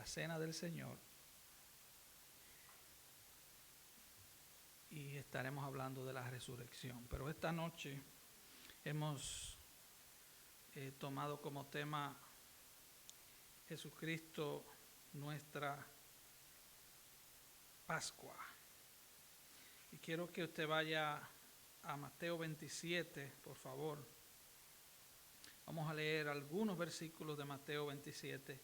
Cena del Señor. Y estaremos hablando de la resurrección. Pero esta noche hemos tomado como tema Jesucristo, nuestra Pascua. Y quiero que usted vaya a Mateo 27, por favor. Vamos a leer algunos versículos de Mateo 27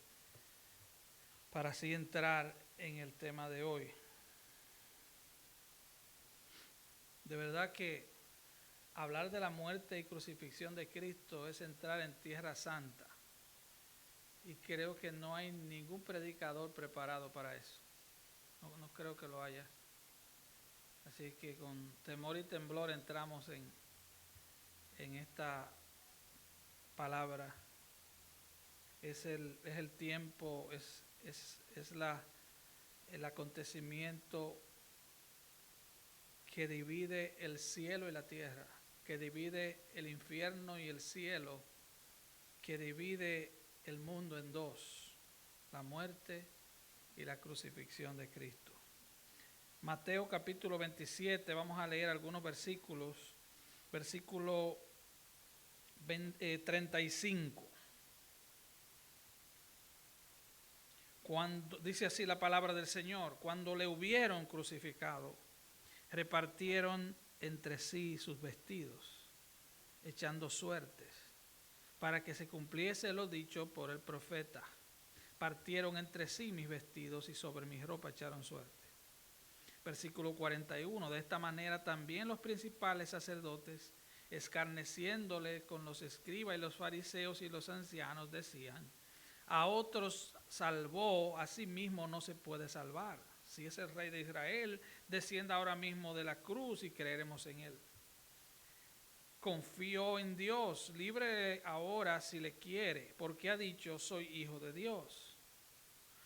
para así entrar en el tema de hoy. De verdad que hablar de la muerte y crucifixión de Cristo es entrar en tierra santa. Y creo que no hay ningún predicador preparado para eso. No creo que lo haya. Así que con temor y temblor entramos en esta palabra. Es el tiempo, es el acontecimiento que divide el cielo y la tierra, que divide el infierno y el cielo, que divide el mundo en dos, la muerte y la crucifixión de Cristo. Mateo capítulo 27, vamos a leer algunos versículos. Versículo 35. Cuando, dice así la palabra del Señor: cuando le hubieron crucificado, repartieron entre sí sus vestidos, echando suertes, para que se cumpliese lo dicho por el profeta. Partieron entre sí mis vestidos y sobre mis ropas echaron suerte. Versículo 41, de esta manera también los principales sacerdotes, escarneciéndole con los escribas y los fariseos y los ancianos, decían: a otros salvó, a sí mismo no se puede salvar. Si es el Rey de Israel, descienda ahora mismo de la cruz y creeremos en él. Confió en Dios, libre ahora si le quiere, porque ha dicho: soy hijo de Dios.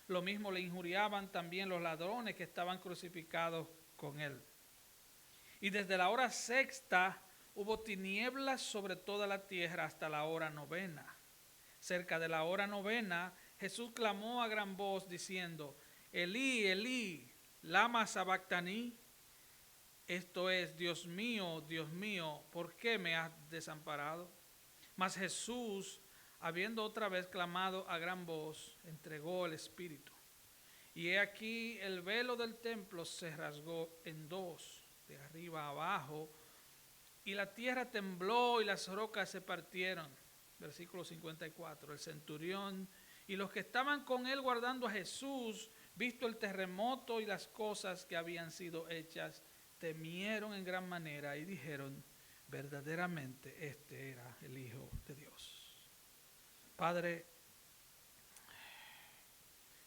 Lo mismo le injuriaban también los ladrones que estaban crucificados con él. Y desde la hora sexta hubo tinieblas sobre toda la tierra hasta la hora novena. Cerca de la hora novena, Jesús clamó a gran voz diciendo: Elí, Elí, lama sabactani. Esto es: Dios mío, ¿por qué me has desamparado? Mas Jesús, habiendo otra vez clamado a gran voz, entregó el espíritu. Y he aquí el velo del templo se rasgó en dos, de arriba a abajo, y la tierra tembló y las rocas se partieron. Versículo 54. El centurión y los que estaban con él guardando a Jesús, visto el terremoto y las cosas que habían sido hechas, temieron en gran manera y dijeron: verdaderamente este era el Hijo de Dios. Padre,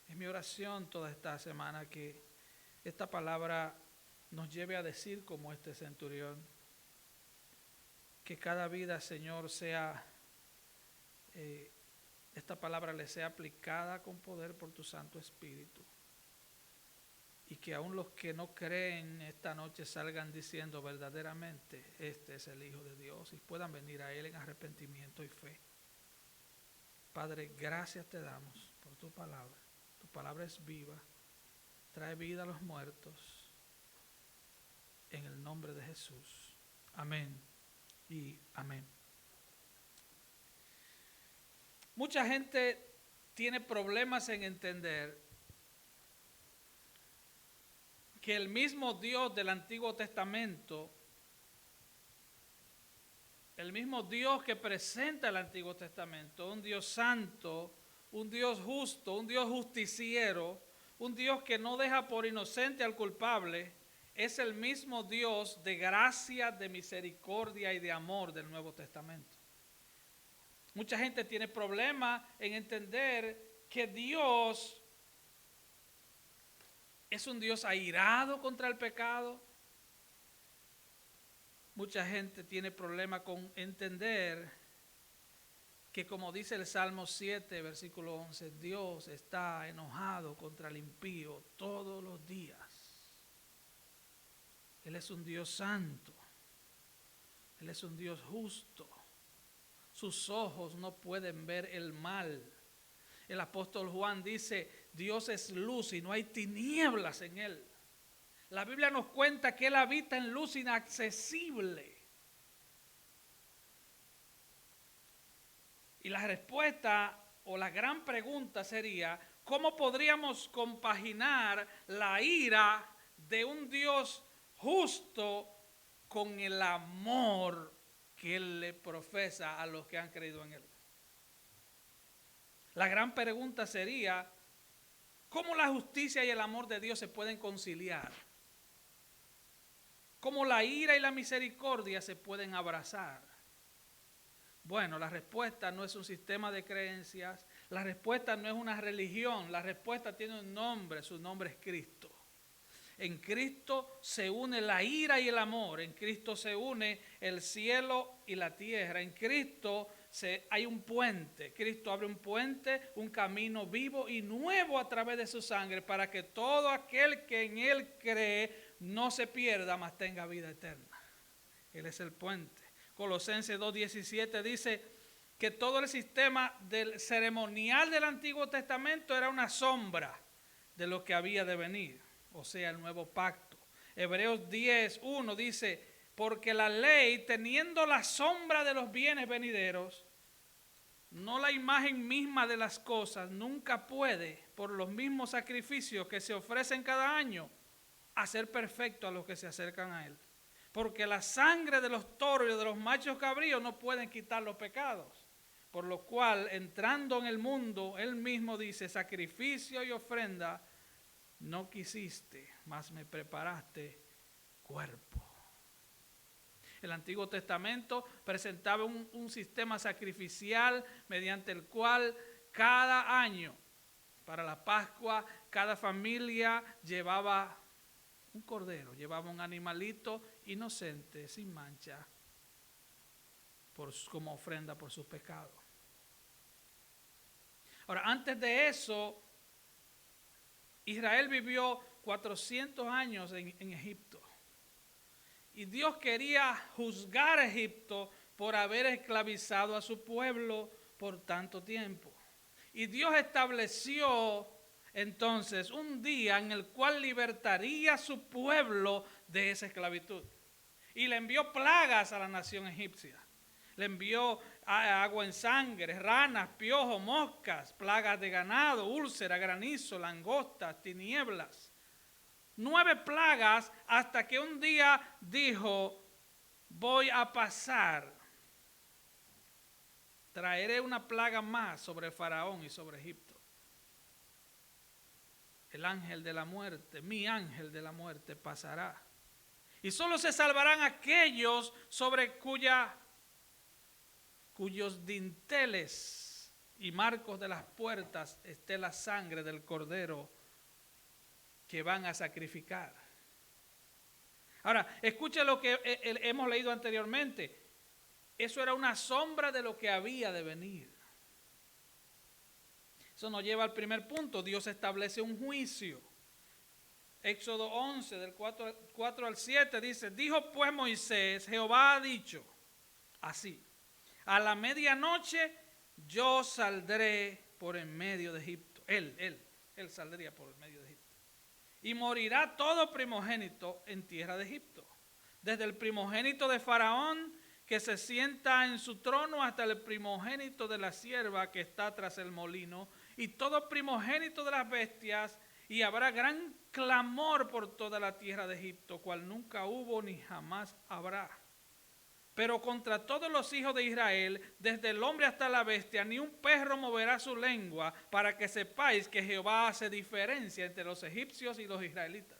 es mi oración toda esta semana que esta palabra nos lleve a decir como este centurión, que cada vida, Señor, sea esta palabra le sea aplicada con poder por tu Santo Espíritu, y que aún los que no creen esta noche salgan diciendo: verdaderamente este es el Hijo de Dios, y puedan venir a él en arrepentimiento y fe. Padre, gracias te damos por tu palabra. Tu palabra es viva, trae vida a los muertos, en el nombre de Jesús. Amén y amén. Mucha gente tiene problemas en entender que el mismo Dios del Antiguo Testamento, el mismo Dios que presenta el Antiguo Testamento, un Dios santo, un Dios justo, un Dios justiciero, un Dios que no deja por inocente al culpable, es el mismo Dios de gracia, de misericordia y de amor del Nuevo Testamento. Mucha gente tiene problemas en entender que Dios es un Dios airado contra el pecado. Mucha gente tiene problemas con entender que, como dice el Salmo 7, versículo 11, Dios está enojado contra el impío todos los días. Él es un Dios santo. Él es un Dios justo. Sus ojos no pueden ver el mal. El apóstol Juan dice, Dios es luz y no hay tinieblas en él. La Biblia nos cuenta que él habita en luz inaccesible. Y la respuesta o la gran pregunta sería, ¿cómo podríamos compaginar la ira de un Dios justo con el amor que él le profesa a los que han creído en él? La gran pregunta sería, ¿cómo la justicia y el amor de Dios se pueden conciliar? ¿Cómo la ira y la misericordia se pueden abrazar? Bueno, la respuesta no es un sistema de creencias, la respuesta no es una religión, la respuesta tiene un nombre, su nombre es Cristo. En Cristo se une la ira y el amor, en Cristo se une el cielo y la tierra, en Cristo hay un puente, Cristo abre un puente, un camino vivo y nuevo a través de su sangre para que todo aquel que en Él cree no se pierda, mas tenga vida eterna. Él es el puente. Colosenses 2:17 dice que todo el sistema del ceremonial del Antiguo Testamento era una sombra de lo que había de venir, o sea, el nuevo pacto. Hebreos 10:1 dice, porque la ley, teniendo la sombra de los bienes venideros, no la imagen misma de las cosas, nunca puede, por los mismos sacrificios que se ofrecen cada año, hacer perfecto a los que se acercan a él. Porque la sangre de los toros y de los machos cabríos no pueden quitar los pecados. Por lo cual, entrando en el mundo, él mismo dice, sacrificio y ofrenda no quisiste, mas me preparaste cuerpo. El Antiguo Testamento presentaba un sistema sacrificial mediante el cual cada año, para la Pascua, cada familia llevaba un cordero, llevaba un animalito inocente, sin mancha, como ofrenda por sus pecados. Ahora, antes de eso, Israel vivió 400 años en Egipto. Y Dios quería juzgar a Egipto por haber esclavizado a su pueblo por tanto tiempo. Y Dios estableció entonces un día en el cual libertaría a su pueblo de esa esclavitud. Y le envió plagas a la nación egipcia. Le envió agua en sangre, ranas, piojos, moscas, plagas de ganado, úlcera, granizo, langostas, tinieblas. 9 plagas hasta que un día dijo, voy a pasar. Traeré una plaga más sobre Faraón y sobre Egipto. El ángel de la muerte, mi ángel de la muerte pasará. Y solo se salvarán aquellos sobre cuyos dinteles y marcos de las puertas esté la sangre del cordero que van a sacrificar. Ahora, escuche lo que hemos leído anteriormente. Eso era una sombra de lo que había de venir. Eso nos lleva al primer punto. Dios establece un juicio. Éxodo 11, del 4 al 7, dice, dijo pues Moisés, Jehová ha dicho así, a la medianoche yo saldré por en medio de Egipto. Él saldría por en medio de Egipto. Y morirá todo primogénito en tierra de Egipto, desde el primogénito de Faraón que se sienta en su trono hasta el primogénito de la sierva que está tras el molino, y todo primogénito de las bestias, y habrá gran clamor por toda la tierra de Egipto, cual nunca hubo ni jamás habrá. Pero contra todos los hijos de Israel, desde el hombre hasta la bestia, ni un perro moverá su lengua, para que sepáis que Jehová hace diferencia entre los egipcios y los israelitas.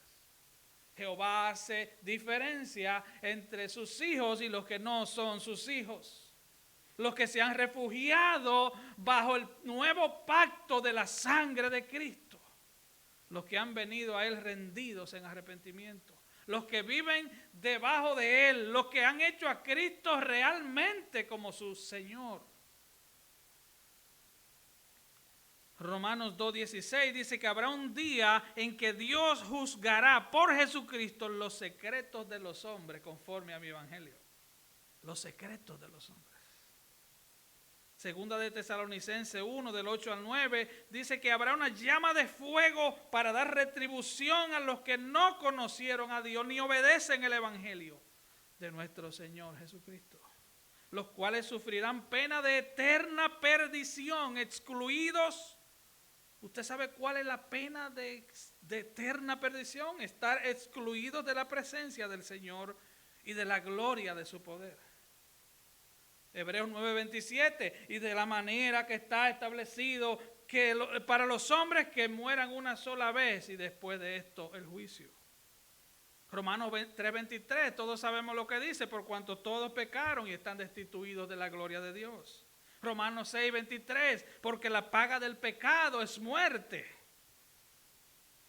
Jehová hace diferencia entre sus hijos y los que no son sus hijos. Los que se han refugiado bajo el nuevo pacto de la sangre de Cristo. Los que han venido a Él rendidos en arrepentimiento. Los que viven debajo de Él. Los que han hecho a Cristo realmente como su Señor. Romanos 2:16 dice que habrá un día en que Dios juzgará por Jesucristo los secretos de los hombres conforme a mi evangelio. Los secretos de los hombres. Segunda de Tesalonicenses 1, del 8 al 9, dice que habrá una llama de fuego para dar retribución a los que no conocieron a Dios ni obedecen el evangelio de nuestro Señor Jesucristo, los cuales sufrirán pena de eterna perdición, excluidos. ¿Usted sabe cuál es la pena de eterna perdición? Estar excluidos de la presencia del Señor y de la gloria de su poder. Hebreos 9:27, y de la manera que está establecido que para los hombres que mueran una sola vez y después de esto el juicio. Romanos 3:23, todos sabemos lo que dice, por cuanto todos pecaron y están destituidos de la gloria de Dios. Romanos 6:23, porque la paga del pecado es muerte.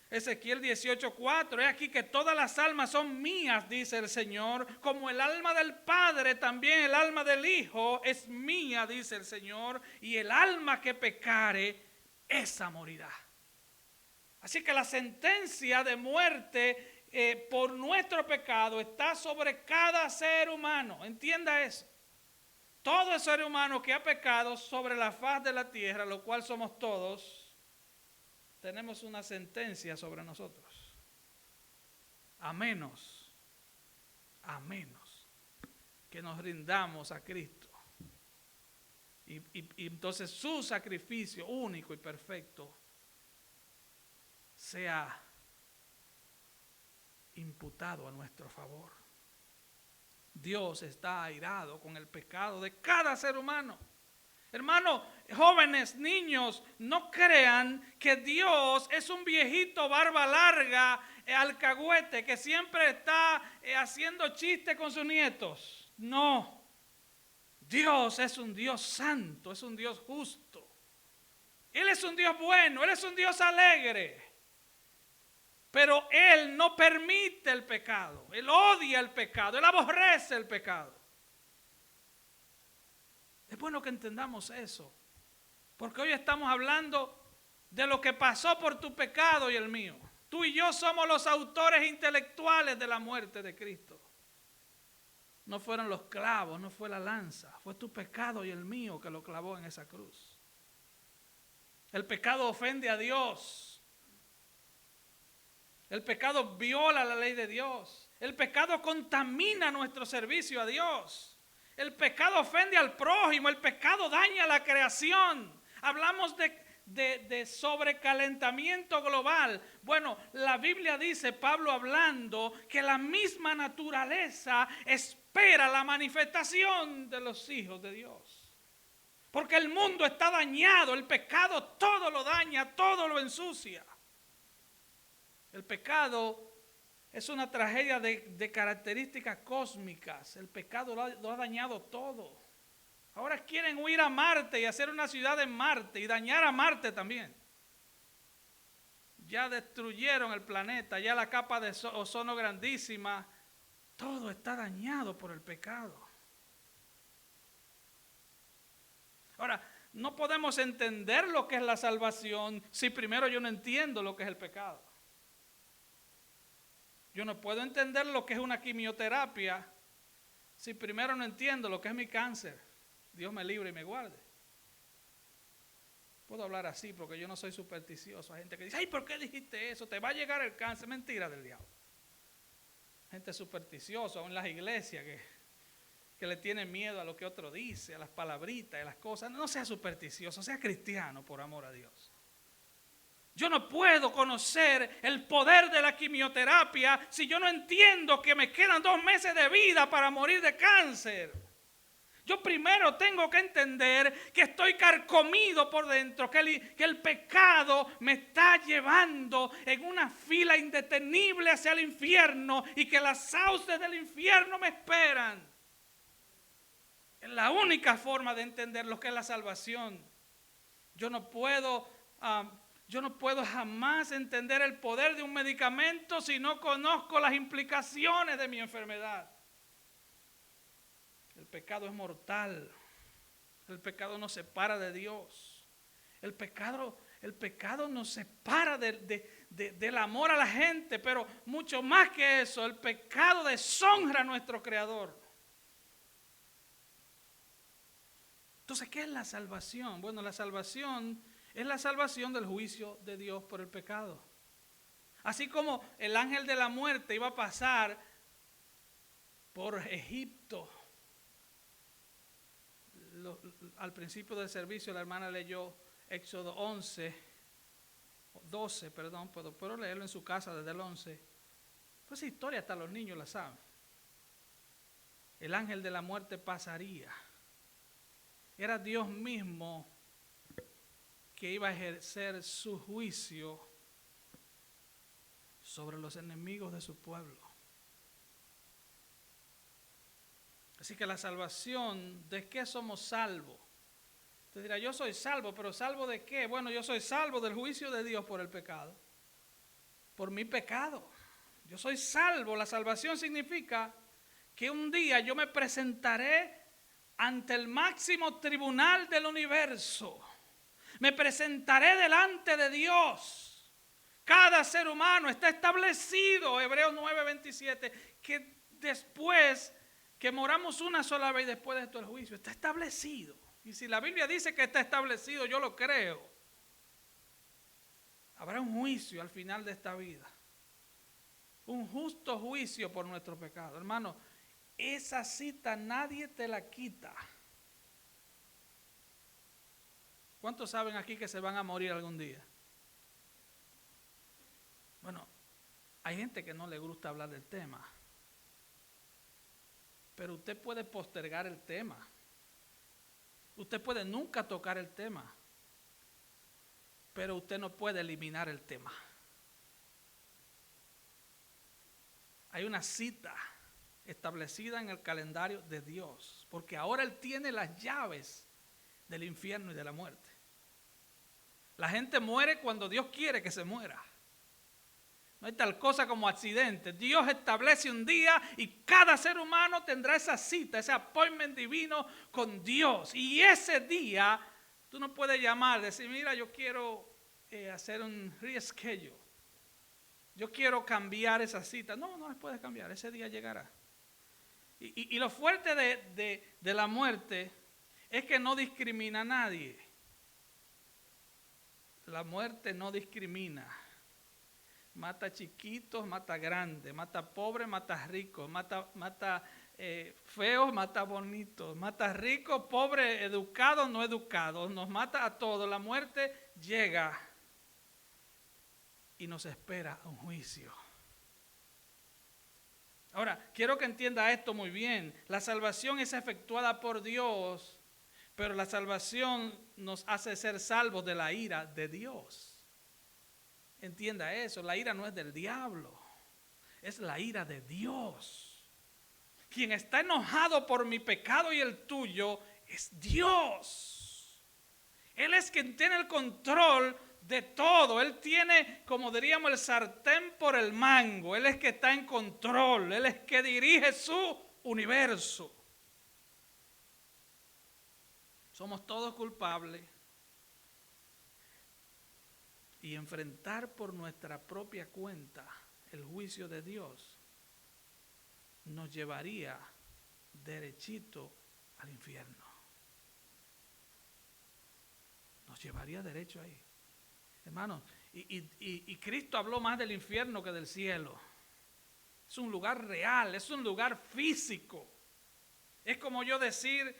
Ezequiel 18:4, es aquí que todas las almas son mías, dice el Señor, como el alma del Padre, también el alma del Hijo es mía, dice el Señor, y el alma que pecare, esa morirá. Así que la sentencia de muerte por nuestro pecado está sobre cada ser humano, entienda eso. Todo ser humano que ha pecado sobre la faz de la tierra, lo cual somos todos, tenemos una sentencia sobre nosotros. A menos que nos rindamos a Cristo. Y entonces su sacrificio único y perfecto sea imputado a nuestro favor. Dios está airado con el pecado de cada ser humano. Hermanos, jóvenes, niños, no crean que Dios es un viejito barba larga, alcahuete, que siempre está haciendo chistes con sus nietos. No, Dios es un Dios santo, es un Dios justo. Él es un Dios bueno, Él es un Dios alegre. Pero Él no permite el pecado, Él odia el pecado, Él aborrece el pecado. Es bueno que entendamos eso, porque hoy estamos hablando de lo que pasó por tu pecado y el mío. Tú y yo somos los autores intelectuales de la muerte de Cristo. No fueron los clavos, no fue la lanza, fue tu pecado y el mío que lo clavó en esa cruz. El pecado ofende a Dios. El pecado viola la ley de Dios. El pecado contamina nuestro servicio a Dios. El pecado ofende al prójimo. El pecado daña la creación. Hablamos de sobrecalentamiento global. Bueno, la Biblia dice, Pablo hablando, que la misma naturaleza espera la manifestación de los hijos de Dios. Porque el mundo está dañado. El pecado todo lo daña, todo lo ensucia. El pecado es una tragedia de características cósmicas. El pecado lo ha dañado todo. Ahora quieren huir a Marte y hacer una ciudad en Marte y dañar a Marte también. Ya destruyeron el planeta, ya la capa de ozono grandísima. Todo está dañado por el pecado. Ahora, no podemos entender lo que es la salvación si primero yo no entiendo lo que es el pecado. Yo no puedo entender lo que es una quimioterapia si primero no entiendo lo que es mi cáncer. Dios me libre y me guarde. Puedo hablar así porque yo no soy supersticioso. Hay gente que dice, ay, ¿por qué dijiste eso? Te va a llegar el cáncer. Mentira del diablo. Gente supersticiosa en las iglesias que le tiene miedo a lo que otro dice, a las palabritas, a las cosas. No sea supersticioso, sea cristiano por amor a Dios. Yo no puedo conocer el poder de la quimioterapia si yo no entiendo que me quedan 2 meses de vida para morir de cáncer. Yo primero tengo que entender que estoy carcomido por dentro, que el pecado me está llevando en una fila indetenible hacia el infierno y que las sauces del infierno me esperan. Es la única forma de entender lo que es la salvación. Yo no puedo jamás entender el poder de un medicamento si no conozco las implicaciones de mi enfermedad. El pecado es mortal. El pecado nos separa de Dios. El pecado nos separa del amor a la gente, pero mucho más que eso, el pecado deshonra a nuestro Creador. Entonces, ¿qué es la salvación? Bueno, la salvación es la salvación del juicio de Dios por el pecado. Así como el ángel de la muerte iba a pasar por Egipto. Al principio del servicio la hermana leyó Éxodo 12, puedo leerlo en su casa desde el 11. Pues esa historia hasta los niños la saben. El ángel de la muerte pasaría. Era Dios mismo que iba a ejercer su juicio sobre los enemigos de su pueblo. Así que la salvación, ¿de qué somos salvos? Usted dirá, yo soy salvo, pero ¿salvo de qué? Bueno, yo soy salvo del juicio de Dios por el pecado. Por mi pecado. Yo soy salvo. La salvación significa que un día yo me presentaré ante el máximo tribunal del universo. Me presentaré delante de Dios. Cada ser humano está establecido, Hebreos 9:27, que después que moramos una sola vez después de esto el juicio, está establecido. Y si la Biblia dice que está establecido, yo lo creo. Habrá un juicio al final de esta vida. Un justo juicio por nuestro pecado. Hermano, esa cita nadie te la quita. ¿Cuántos saben aquí que se van a morir algún día? Bueno, hay gente que no le gusta hablar del tema. Pero usted puede postergar el tema. Usted puede nunca tocar el tema. Pero usted no puede eliminar el tema. Hay una cita establecida en el calendario de Dios. Porque ahora Él tiene las llaves del infierno y de la muerte. La gente muere cuando Dios quiere que se muera. No hay tal cosa como accidente. Dios establece un día y cada ser humano tendrá esa cita, ese appointment divino con Dios. Y ese día tú no puedes llamar, decir, mira, yo quiero hacer un reschedule. Yo quiero cambiar esa cita. No, no la puedes cambiar. Ese día llegará. Y lo fuerte de la muerte es que no discrimina a nadie. La muerte no discrimina. Mata chiquitos, mata grandes, mata pobres, mata ricos, mata feos, mata bonitos, mata ricos, pobres, educados, no educados, nos mata a todos. La muerte llega y nos espera un juicio. Ahora, quiero que entienda esto muy bien. La salvación es efectuada por Dios, pero la salvación nos hace ser salvos de la ira de Dios. Entienda eso, la ira no es del diablo, es la ira de Dios. Quien está enojado por mi pecado y el tuyo es Dios. Él es quien tiene el control de todo. Él tiene, como diríamos, el sartén por el mango. Él es que está en control. Él es que dirige su universo. Somos todos culpables. Y enfrentar por nuestra propia cuenta el juicio de Dios nos llevaría derechito al infierno. Nos llevaría derecho ahí. Hermanos, y Cristo habló más del infierno que del cielo. Es un lugar real, es un lugar físico. Es como yo decir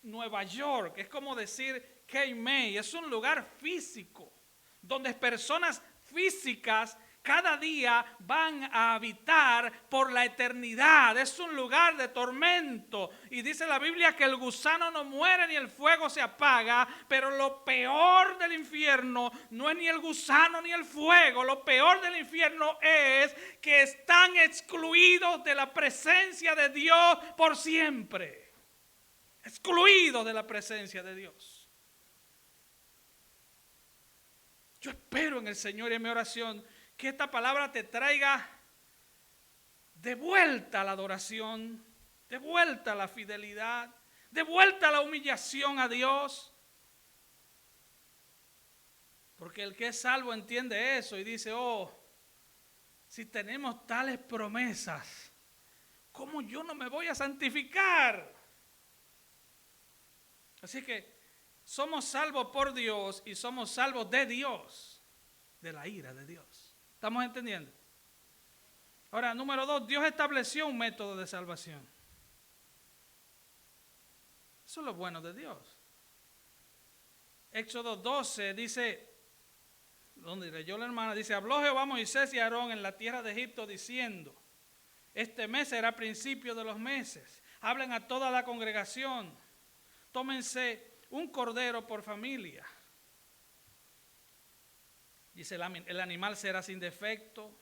Nueva York, es como decir K-May, es un lugar físico. Donde personas físicas cada día van a habitar por la eternidad. Es un lugar de tormento. Y dice la Biblia que el gusano no muere ni el fuego se apaga. Pero lo peor del infierno no es ni el gusano ni el fuego. Lo peor del infierno es que están excluidos de la presencia de Dios por siempre. Excluidos de la presencia de Dios. Yo espero en el Señor y en mi oración que esta palabra te traiga de vuelta la adoración, de vuelta la fidelidad, de vuelta la humillación a Dios. Porque el que es salvo entiende eso y dice, oh, si tenemos tales promesas, ¿cómo yo no me voy a santificar? Así que somos salvos por Dios y somos salvos de Dios, de la ira de Dios. ¿Estamos entendiendo? Ahora, número 2, Dios estableció un método de salvación. Eso es lo bueno de Dios. Éxodo 12 dice, donde leyó la hermana, dice, habló Jehová a Moisés y a Aarón en la tierra de Egipto diciendo, este mes será principio de los meses. Hablen a toda la congregación. Tómense un cordero por familia. Dice, el animal será sin defecto,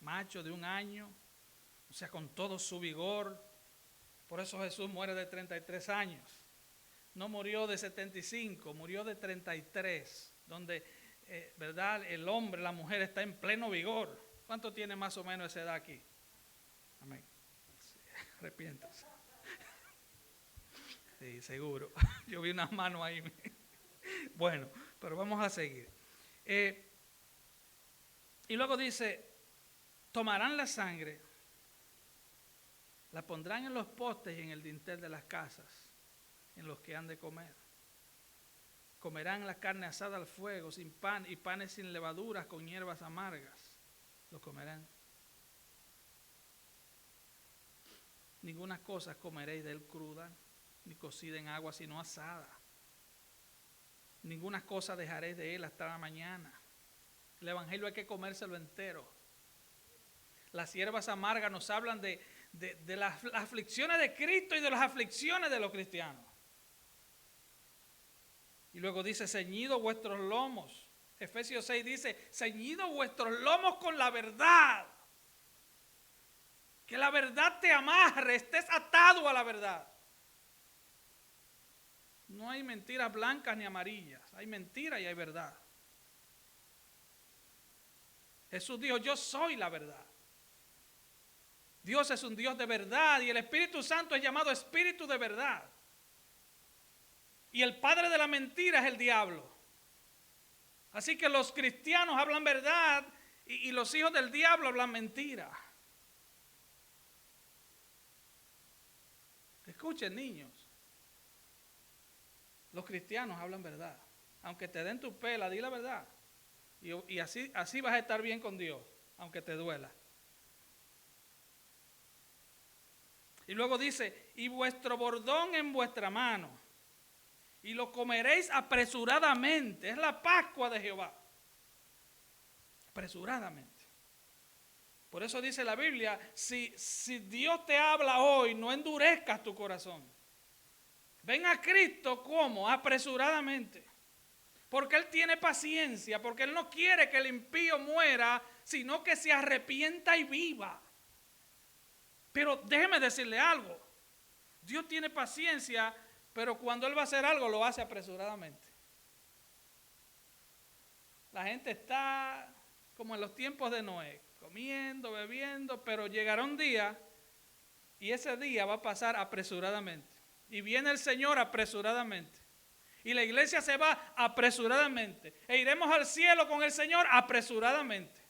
macho de 1 año, o sea, con todo su vigor. Por eso Jesús muere de 33 años. No murió de 75, murió de 33, donde, ¿verdad? El hombre, la mujer está en pleno vigor. ¿Cuánto tiene más o menos esa edad aquí? Amén. Sí, arrepiéntase. Sí, seguro. Yo vi unas manos ahí. Bueno, pero vamos a seguir. Y luego dice, tomarán la sangre, la pondrán en los postes y en el dintel de las casas en los que han de comer. Comerán la carne asada al fuego, sin pan, y panes sin levaduras, con hierbas amargas. Lo comerán. Ninguna cosa comeréis de él cruda, ni cocida en agua, sino asada. Ninguna cosa dejaréis de él hasta la mañana. El evangelio hay que comérselo entero. Las hierbas amargas nos hablan de las aflicciones de Cristo y de las aflicciones de los cristianos. Y luego dice, ceñidos vuestros lomos. Efesios 6 dice, ceñidos vuestros lomos con la verdad. Que la verdad te amarre, estés atado a la verdad. No hay mentiras blancas ni amarillas, hay mentira y hay verdad. Jesús dijo, yo soy la verdad. Dios es un Dios de verdad y el Espíritu Santo es llamado Espíritu de verdad. Y el padre de la mentira es el diablo. Así que los cristianos hablan verdad y los hijos del diablo hablan mentira. Escuchen, niños. Los cristianos hablan verdad. Aunque te den tu pela, di la verdad. Y así vas a estar bien con Dios, aunque te duela. Y luego dice, y vuestro bordón en vuestra mano, y lo comeréis apresuradamente. Es la Pascua de Jehová. Apresuradamente. Por eso dice la Biblia, si Dios te habla hoy, no endurezcas tu corazón. Ven a Cristo como apresuradamente. Porque Él tiene paciencia, porque Él no quiere que el impío muera, sino que se arrepienta y viva. Pero déjeme decirle algo, Dios tiene paciencia, pero cuando Él va a hacer algo, lo hace apresuradamente. La gente está como en los tiempos de Noé, comiendo, bebiendo, pero llegará un día y ese día va a pasar apresuradamente. Y viene el Señor apresuradamente. Y la iglesia se va apresuradamente. E iremos al cielo con el Señor apresuradamente.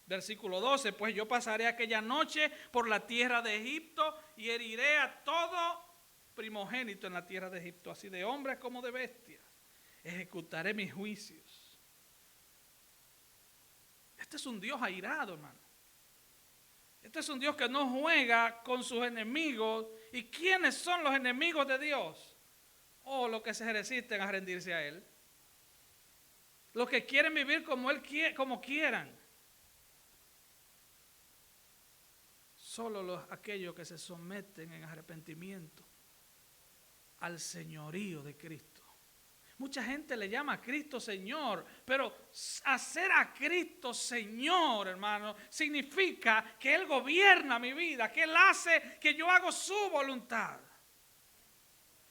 Versículo 12, pues yo pasaré aquella noche por la tierra de Egipto y heriré a todo primogénito en la tierra de Egipto, así de hombres como de bestias. Ejecutaré mis juicios. Este es un Dios airado, hermano. Este es un Dios que no juega con sus enemigos. ¿Y quiénes son los enemigos de Dios? Oh, los que se resisten a rendirse a Él. Los que quieren vivir como Él quiere, como quieran. Solo aquellos que se someten en arrepentimiento al señorío de Cristo. Mucha gente le llama a Cristo Señor, pero hacer a Cristo Señor, hermano, significa que Él gobierna mi vida, que Él hace que yo hago su voluntad.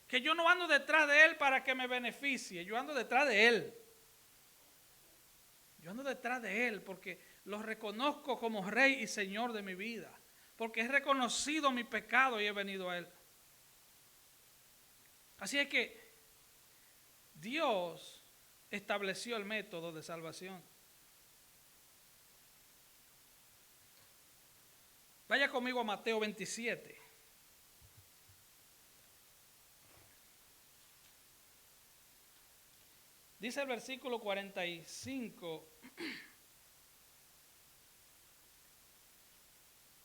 Que yo no ando detrás de Él para que me beneficie, yo ando detrás de Él. Yo ando detrás de Él porque lo reconozco como Rey y Señor de mi vida. Porque he reconocido mi pecado y he venido a Él. Así es que Dios estableció el método de salvación. Vaya conmigo a Mateo 27. Dice el versículo 45,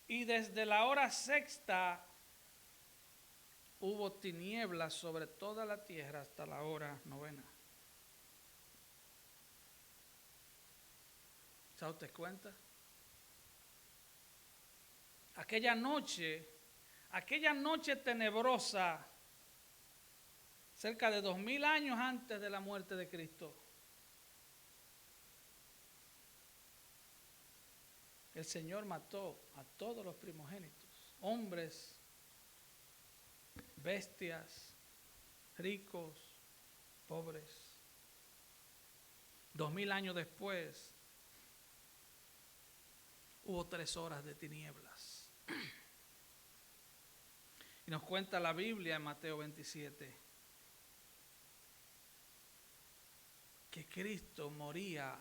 y desde la hora sexta hubo tinieblas sobre toda la tierra hasta la hora novena. ¿Se da usted cuenta? Aquella noche tenebrosa, cerca de 2000 años antes de la muerte de Cristo, el Señor mató a todos los primogénitos, hombres, bestias, ricos, pobres. 2000 años después, hubo 3 horas de tinieblas. Y nos cuenta la Biblia en Mateo 27 que Cristo moría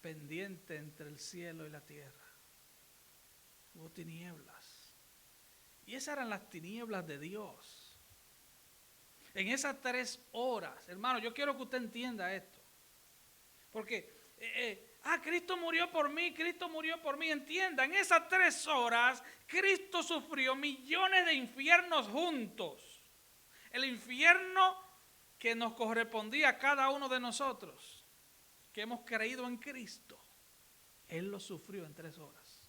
pendiente entre el cielo y la tierra. Hubo tinieblas. Y esas eran las tinieblas de Dios. En esas 3 horas, hermano, yo quiero que usted entienda esto. Porque Cristo murió por mí, Cristo murió por mí. Entienda, en esas 3 horas, Cristo sufrió millones de infiernos juntos. El infierno que nos correspondía a cada uno de nosotros, que hemos creído en Cristo, Él lo sufrió en 3 horas.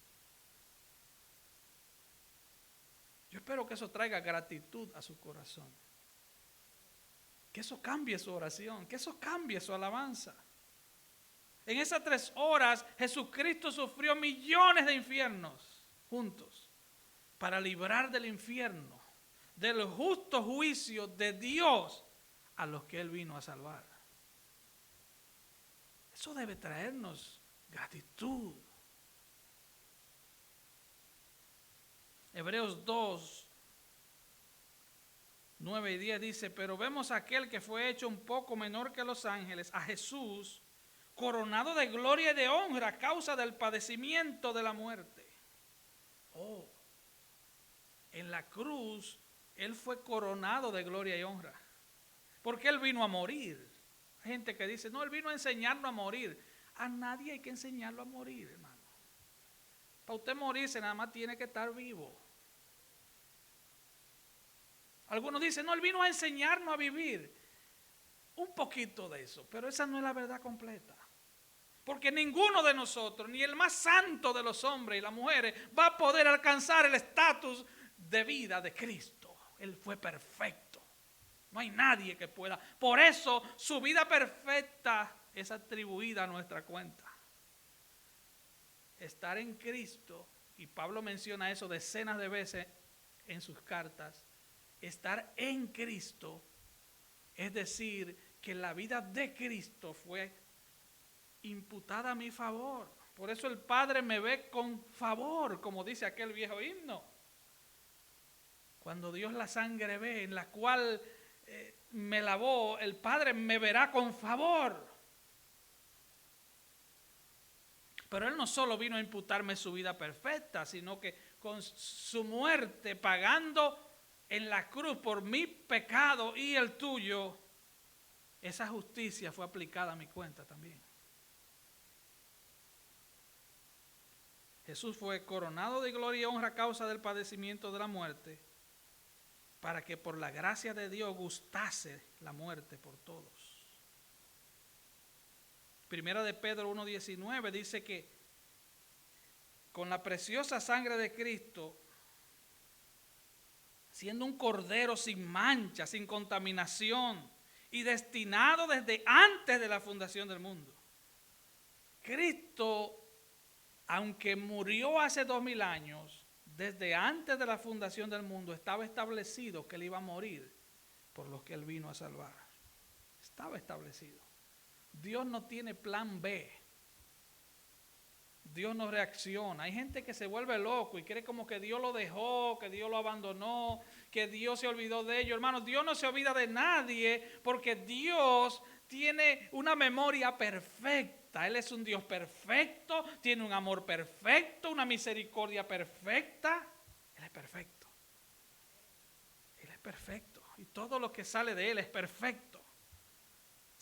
Yo espero que eso traiga gratitud a su corazón. Que eso cambie su oración, que eso cambie su alabanza. En esas 3 horas Jesucristo sufrió millones de infiernos juntos para librar del infierno, del justo juicio de Dios a los que Él vino a salvar. Eso debe traernos gratitud. Hebreos 2, 9 y 10 dice, pero vemos a aquel que fue hecho un poco menor que los ángeles, a Jesús, coronado de gloria y de honra a causa del padecimiento de la muerte. En la cruz, Él fue coronado de gloria y honra. Porque Él vino a morir. Hay gente que dice, no, Él vino a enseñarnos a morir. A nadie hay que enseñarlo a morir, hermano. Para usted morirse nada más tiene que estar vivo. Algunos dicen, no, Él vino a enseñarnos a vivir. Un poquito de eso, pero esa no es la verdad completa. Porque ninguno de nosotros, ni el más santo de los hombres y las mujeres, va a poder alcanzar el estatus de vida de Cristo. Él fue perfecto. No hay nadie que pueda. Por eso su vida perfecta es atribuida a nuestra cuenta. Estar en Cristo, y Pablo menciona eso decenas de veces en sus cartas, estar en Cristo, es decir, que la vida de Cristo fue imputada a mi favor. Por eso el Padre me ve con favor, como dice aquel viejo himno. Cuando Dios la sangre ve, en la cual me lavó, el Padre me verá con favor. Pero Él no solo vino a imputarme su vida perfecta, sino que con su muerte, pagando en la cruz por mi pecado y el tuyo, esa justicia fue aplicada a mi cuenta también. Jesús fue coronado de gloria y honra a causa del padecimiento de la muerte, para que por la gracia de Dios gustase la muerte por todos. Primera de Pedro 1:19 dice que con la preciosa sangre de Cristo, siendo un cordero sin mancha, sin contaminación y destinado desde antes de la fundación del mundo, Cristo, aunque murió hace 2000 años, desde antes de la fundación del mundo estaba establecido que Él iba a morir por los que Él vino a salvar. Estaba establecido. Dios no tiene plan B. Dios no reacciona. Hay gente que se vuelve loco y cree como que Dios lo dejó, que Dios lo abandonó, que Dios se olvidó de ellos. Hermanos, Dios no se olvida de nadie porque Dios tiene una memoria perfecta. Él es un Dios perfecto, tiene un amor perfecto, una misericordia perfecta. Él es perfecto. Él es perfecto. Y todo lo que sale de Él es perfecto.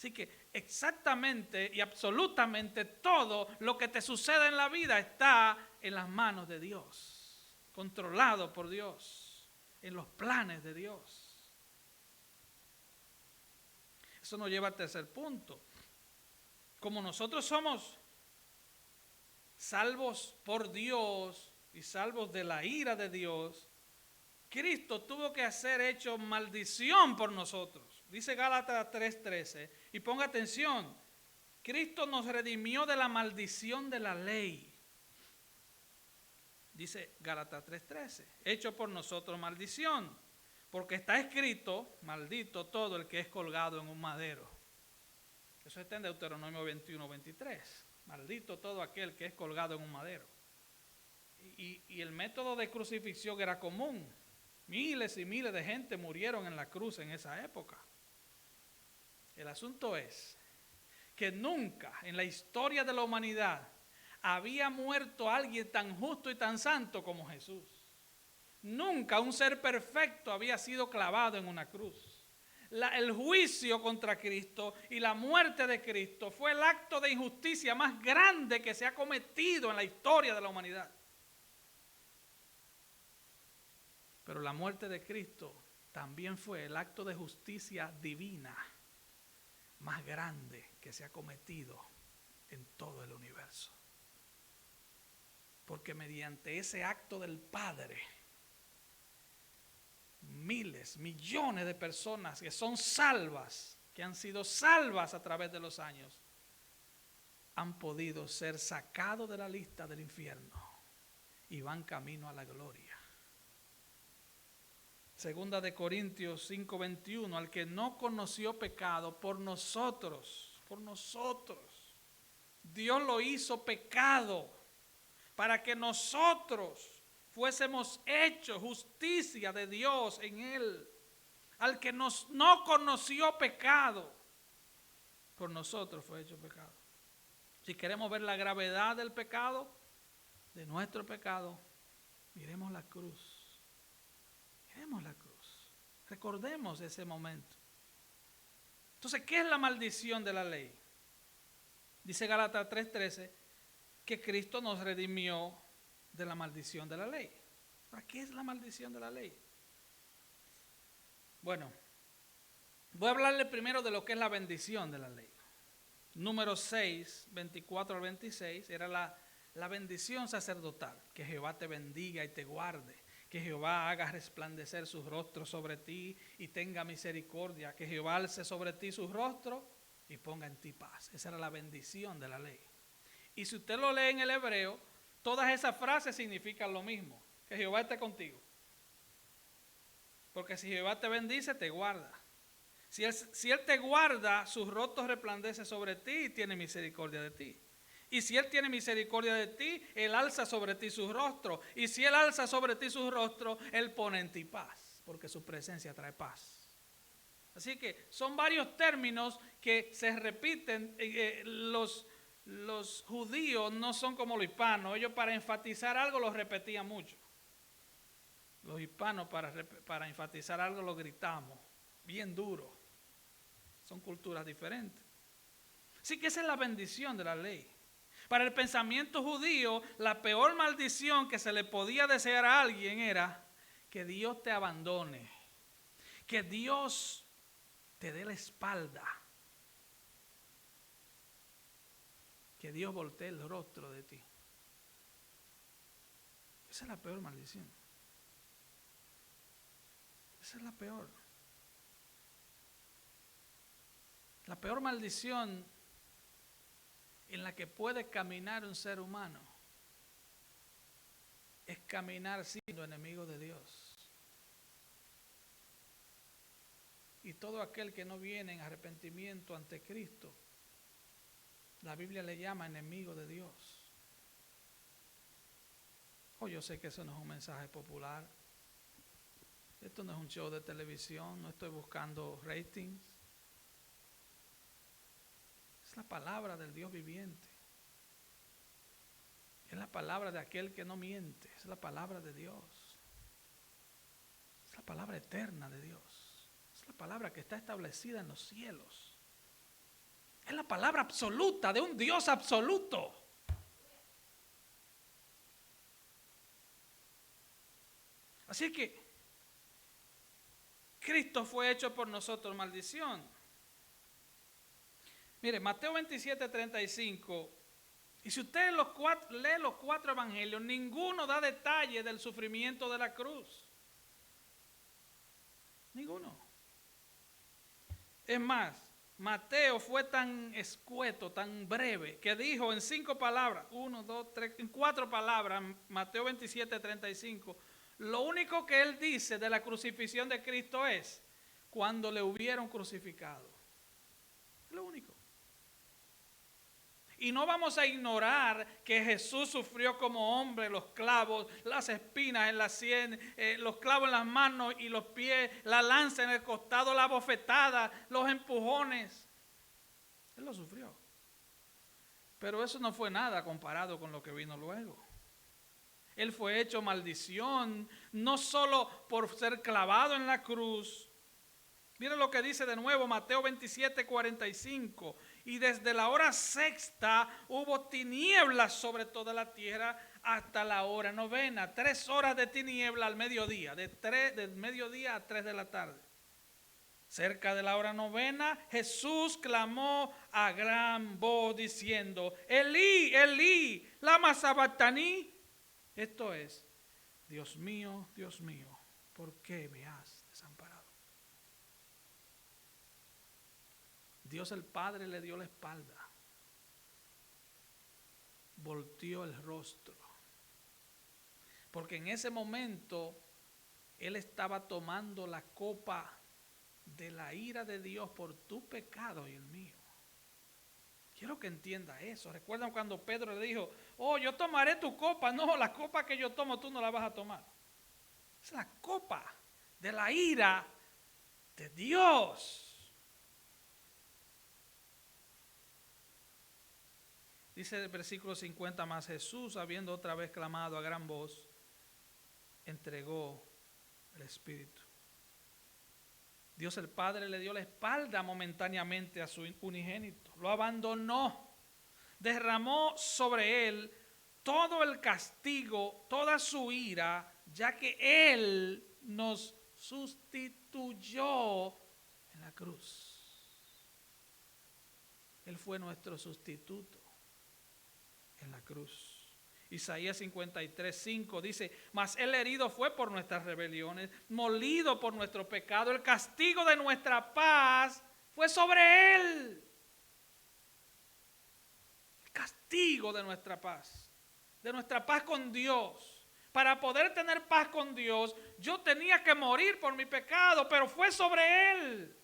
Así que exactamente y absolutamente todo lo que te sucede en la vida está en las manos de Dios, controlado por Dios, en los planes de Dios. Eso nos lleva al tercer punto. Como nosotros somos salvos por Dios y salvos de la ira de Dios, Cristo tuvo que ser hecho maldición por nosotros. Dice Gálatas 3:13. Y ponga atención, Cristo nos redimió de la maldición de la ley. Dice Gálatas 3:13. Hecho por nosotros maldición, porque está escrito, maldito todo el que es colgado en un madero. Eso está en Deuteronomio 21:23. Maldito todo aquel que es colgado en un madero. Y el método de crucifixión era común. Miles y miles de gente murieron en la cruz en esa época. El asunto es que nunca en la historia de la humanidad había muerto alguien tan justo y tan santo como Jesús. Nunca un ser perfecto había sido clavado en una cruz. El juicio contra Cristo y la muerte de Cristo fue el acto de injusticia más grande que se ha cometido en la historia de la humanidad. Pero la muerte de Cristo también fue el acto de justicia divina más grande que se ha cometido en todo el universo. Porque mediante ese acto del Padre, miles, millones de personas que son salvas, que han sido salvas a través de los años, han podido ser sacados de la lista del infierno y van camino a la gloria. Segunda de Corintios 5:21, al que no conoció pecado, por nosotros, Dios lo hizo pecado, para que nosotros fuésemos hechos justicia de Dios en él. Al que no conoció pecado, por nosotros fue hecho pecado. Si queremos ver la gravedad del pecado, de nuestro pecado, miremos la cruz. Miremos la cruz. Recordemos ese momento. Entonces, ¿qué es la maldición de la ley? Dice Gálatas 3:13 que Cristo nos redimió de la maldición de la ley. ¿Para qué es la maldición de la ley? Bueno, voy a hablarle primero de lo que es la bendición de la ley. Número 6, 24 al 26, era la bendición sacerdotal. Que Jehová te bendiga y te guarde. Que Jehová haga resplandecer su rostro sobre ti y tenga misericordia. Que Jehová alce sobre ti su rostro y ponga en ti paz. Esa era la bendición de la ley. Y si usted lo lee en el hebreo, todas esas frases significan lo mismo. Que Jehová esté contigo. Porque si Jehová te bendice, te guarda. Si él te guarda, su rostro resplandece sobre ti y tiene misericordia de ti. Y si Él tiene misericordia de ti, Él alza sobre ti su rostro. Y si Él alza sobre ti su rostro, Él pone en ti paz, porque su presencia trae paz. Así que son varios términos que se repiten. Los judíos no son como los hispanos. Ellos para enfatizar algo lo repetían mucho. Los hispanos para enfatizar algo lo gritamos bien duro. Son culturas diferentes. Así que esa es la bendición de la ley. Para el pensamiento judío, la peor maldición que se le podía desear a alguien era que Dios te abandone, que Dios te dé la espalda, que Dios voltee el rostro de ti. Esa es la peor maldición. Esa es la peor. La peor maldición en la que puede caminar un ser humano es caminar siendo enemigo de Dios. Y todo aquel que no viene en arrepentimiento ante Cristo, la Biblia le llama enemigo de Dios. Yo sé que eso no es un mensaje popular. Esto no es un show de televisión, no estoy buscando ratings. Es la palabra del Dios viviente. Es la palabra de aquel que no miente. Es la palabra de Dios. Es la palabra eterna de Dios. Es la palabra que está establecida en los cielos. Es la palabra absoluta de un Dios absoluto. Así que Cristo fue hecho por nosotros maldición. Mire, Mateo 27:35. Y si usted lee los 4 evangelios, ninguno da detalle del sufrimiento de la cruz. Ninguno. Es más, Mateo fue tan escueto, tan breve, que dijo en 5 palabras, 1, 2, 3, en 4 palabras, Mateo 27:35, lo único que él dice de la crucifixión de Cristo es cuando le hubieron crucificado. Es lo único. Y no vamos a ignorar que Jesús sufrió como hombre los clavos, las espinas en la sien, los clavos en las manos y los pies, la lanza en el costado, la bofetada, los empujones. Él lo sufrió. Pero eso no fue nada comparado con lo que vino luego. Él fue hecho maldición, no solo por ser clavado en la cruz. Miren lo que dice de nuevo Mateo 27:45. Y desde la hora 6ª hubo tinieblas sobre toda la tierra hasta la hora 9ª. 3 horas de tiniebla al mediodía, del mediodía a 3 de la tarde. Cerca de la hora 9ª, Jesús clamó a gran voz diciendo, Elí, Elí, lama sabactani. Esto es, Dios mío, ¿por qué me has desamparado? Dios el Padre le dio la espalda, volteó el rostro, porque en ese momento Él estaba tomando la copa de la ira de Dios por tu pecado y el mío. Quiero que entienda eso. ¿Recuerdan cuando Pedro le dijo, oh, yo tomaré tu copa? No, la copa que yo tomo tú no la vas a tomar. Es la copa de la ira de Dios. Dice el versículo 50, más Jesús, habiendo otra vez clamado a gran voz, entregó el Espíritu. Dios el Padre le dio la espalda momentáneamente a su unigénito, lo abandonó, derramó sobre él todo el castigo, toda su ira, ya que Él nos sustituyó en la cruz. Él fue nuestro sustituto en la cruz. Isaías 53:5 dice, mas Él herido fue por nuestras rebeliones, molido por nuestro pecado, el castigo de nuestra paz fue sobre Él. El castigo de nuestra paz con Dios. Para poder tener paz con Dios, yo tenía que morir por mi pecado, pero fue sobre Él.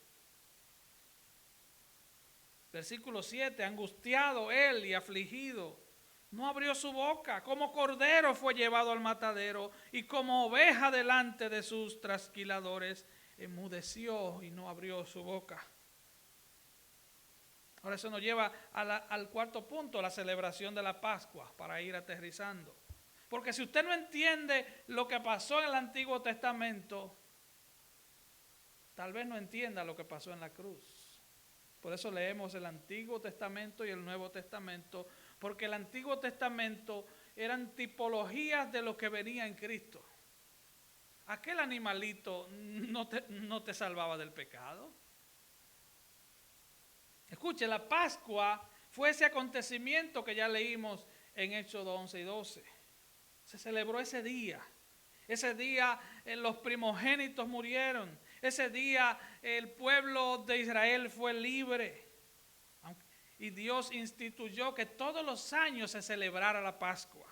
Versículo 7, angustiado Él y afligido, no abrió su boca, como cordero fue llevado al matadero, y como oveja delante de sus trasquiladores, enmudeció y no abrió su boca. Ahora eso nos lleva al cuarto punto, la celebración de la Pascua, para ir aterrizando. Porque si usted no entiende lo que pasó en el Antiguo Testamento, tal vez no entienda lo que pasó en la cruz. Por eso leemos el Antiguo Testamento y el Nuevo Testamento, porque el Antiguo Testamento eran tipologías de lo que venía en Cristo. Aquel animalito no te salvaba del pecado. Escuche, la Pascua fue ese acontecimiento que ya leímos en Hechos 11 y 12. Se celebró ese día. Ese día los primogénitos murieron. Ese día el pueblo de Israel fue libre. Y Dios instituyó que todos los años se celebrara la Pascua.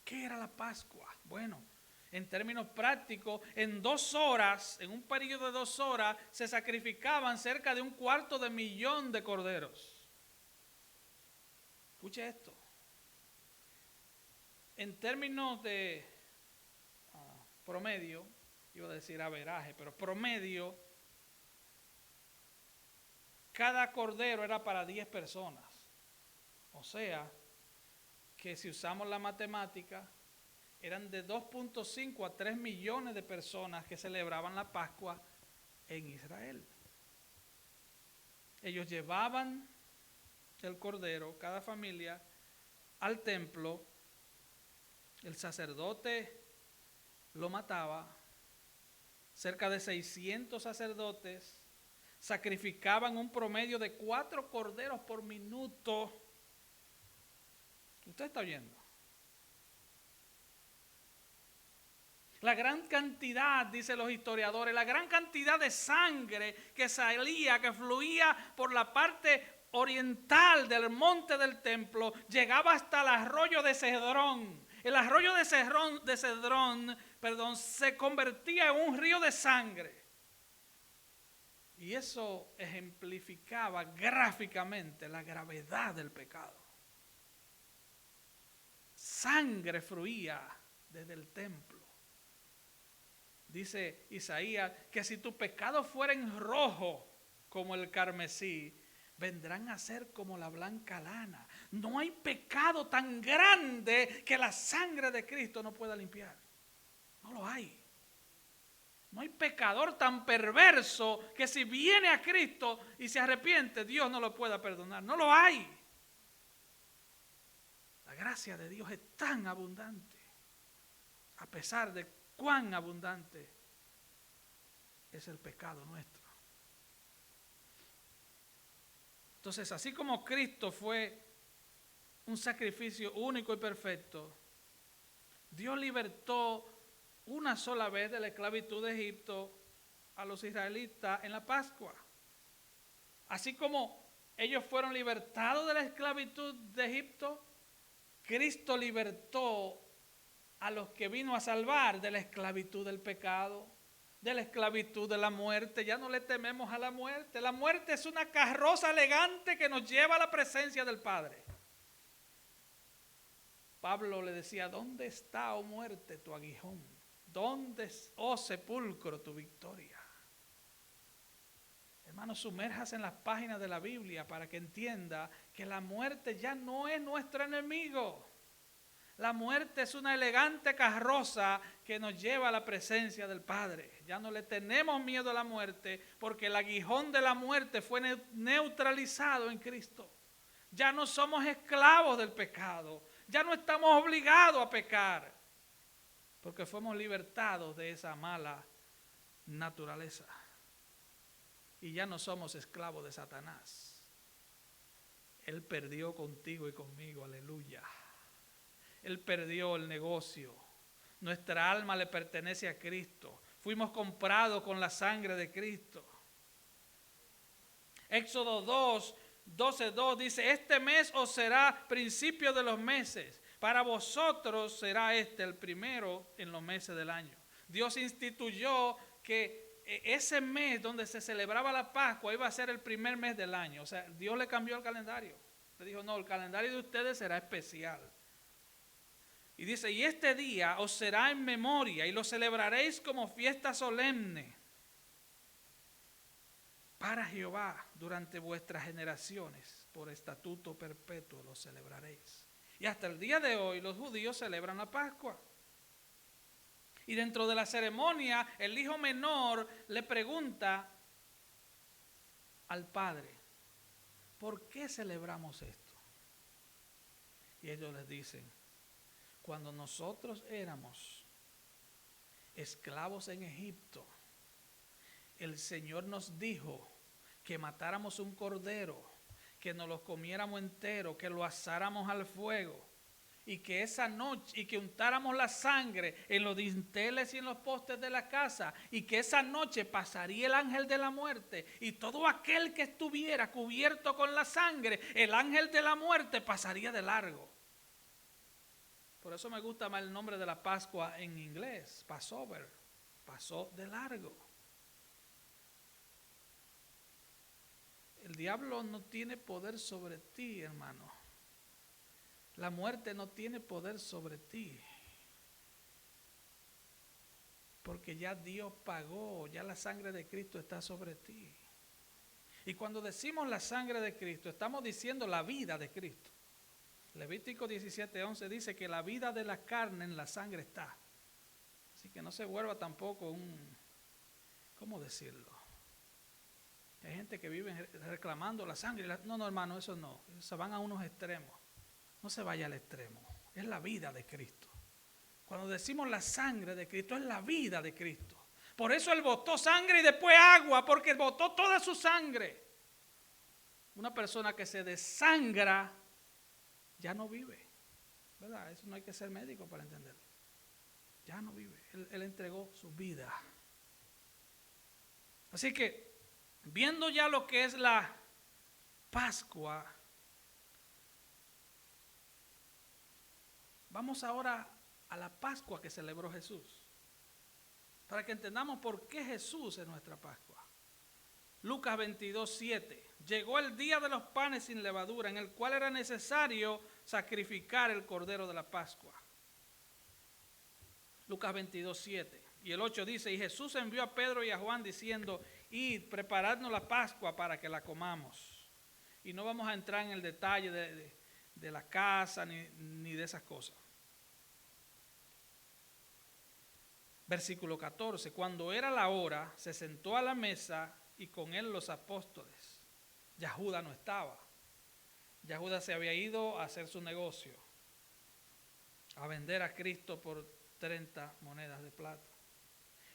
¿Qué era la Pascua? Bueno, en términos prácticos, en 2 horas, en un periodo de 2 horas, se sacrificaban cerca de 250,000 de corderos. Escuche esto. En términos de promedio, iba a decir averaje, pero promedio, cada cordero era para 10 personas. O sea, que si usamos la matemática, eran de 2.5 a 3 millones de personas que celebraban la Pascua en Israel. Ellos llevaban el cordero, cada familia, al templo. El sacerdote lo mataba. Cerca de 600 sacerdotes sacrificaban un promedio de 4 corderos por minuto. Usted está viendo. La gran cantidad, dicen los historiadores, la gran cantidad de sangre que salía, que fluía por la parte oriental del monte del templo, llegaba hasta el arroyo de Cedrón. El arroyo de Cedrón, se convertía en un río de sangre. Y eso ejemplificaba gráficamente la gravedad del pecado. Sangre fluía desde el templo. Dice Isaías que si tu pecado fuera en rojo como el carmesí, vendrán a ser como la blanca lana. No hay pecado tan grande que la sangre de Cristo no pueda limpiar. No lo hay. No hay pecador tan perverso que si viene a Cristo y se arrepiente, Dios no lo pueda perdonar. No lo hay. La gracia de Dios es tan abundante, a pesar de cuán abundante es el pecado nuestro. Entonces, así como Cristo fue un sacrificio único y perfecto, Dios libertó una sola vez de la esclavitud de Egipto a los israelitas en la Pascua. Así como ellos fueron libertados de la esclavitud de Egipto, Cristo libertó a los que vino a salvar de la esclavitud del pecado, de la esclavitud de la muerte. Ya no le tememos a la muerte. La muerte es una carroza elegante que nos lleva a la presencia del Padre. Pablo le decía, ¿dónde está, oh muerte, tu aguijón? ¿Dónde, oh sepulcro, tu victoria? Hermanos, sumérjase en las páginas de la Biblia para que entienda que la muerte ya no es nuestro enemigo. La muerte es una elegante carroza que nos lleva a la presencia del Padre. Ya no le tenemos miedo a la muerte porque el aguijón de la muerte fue neutralizado en Cristo. Ya no somos esclavos del pecado. Ya no estamos obligados a pecar porque fuimos libertados de esa mala naturaleza. Y ya no somos esclavos de Satanás. Él perdió contigo y conmigo, aleluya. Él perdió el negocio. Nuestra alma le pertenece a Cristo. Fuimos comprados con la sangre de Cristo. Éxodo 2, 12:2 dice, este mes os será principio de los meses. Para vosotros será este el primero en los meses del año. Dios instituyó que ese mes donde se celebraba la Pascua iba a ser el primer mes del año. O sea, Dios le cambió el calendario. Le dijo, no, el calendario de ustedes será especial. Y dice, y este día os será en memoria y lo celebraréis como fiesta solemne para Jehová durante vuestras generaciones. Por estatuto perpetuo lo celebraréis. Y hasta el día de hoy los judíos celebran la Pascua. Y dentro de la ceremonia, el hijo menor le pregunta al padre, ¿por qué celebramos esto? Y ellos les dicen, cuando nosotros éramos esclavos en Egipto, el Señor nos dijo que matáramos un cordero, que nos lo comiéramos entero, que lo asáramos al fuego y que esa noche, y que untáramos la sangre en los dinteles y en los postes de la casa, y que esa noche pasaría el ángel de la muerte y todo aquel que estuviera cubierto con la sangre, el ángel de la muerte pasaría de largo. Por eso me gusta más el nombre de la Pascua en inglés, Passover, pasó de largo. El diablo no tiene poder sobre ti, hermano. La muerte no tiene poder sobre ti. Porque ya Dios pagó, ya la sangre de Cristo está sobre ti. Y cuando decimos la sangre de Cristo, estamos diciendo la vida de Cristo. Levítico 17:11 dice que la vida de la carne en la sangre está. Así que no se vuelva tampoco ¿cómo decirlo? Hay gente que vive reclamando la sangre. No, hermano, eso no. Se van a unos extremos. No se vaya al extremo. Es la vida de Cristo. Cuando decimos la sangre de Cristo, es la vida de Cristo. Por eso Él botó sangre y después agua, porque botó toda su sangre. Una persona que se desangra ya no vive, ¿verdad? Eso no hay que ser médico para entenderlo. Ya no vive. Él entregó su vida. Así que, viendo ya lo que es la Pascua, vamos ahora a la Pascua que celebró Jesús, para que entendamos por qué Jesús es nuestra Pascua. Lucas 22:7. Llegó el día de los panes sin levadura, en el cual era necesario sacrificar el cordero de la Pascua. Lucas 22:7. Y el 8 dice, y Jesús envió a Pedro y a Juan diciendo, id, preparadnos la Pascua para que la comamos. Y no vamos a entrar en el detalle de la casa ni de esas cosas. Versículo 14. Cuando era la hora, se sentó a la mesa y con él los apóstoles. Ya Judas no estaba. Ya Judas se había ido a hacer su negocio, a vender a Cristo por 30 monedas de plata.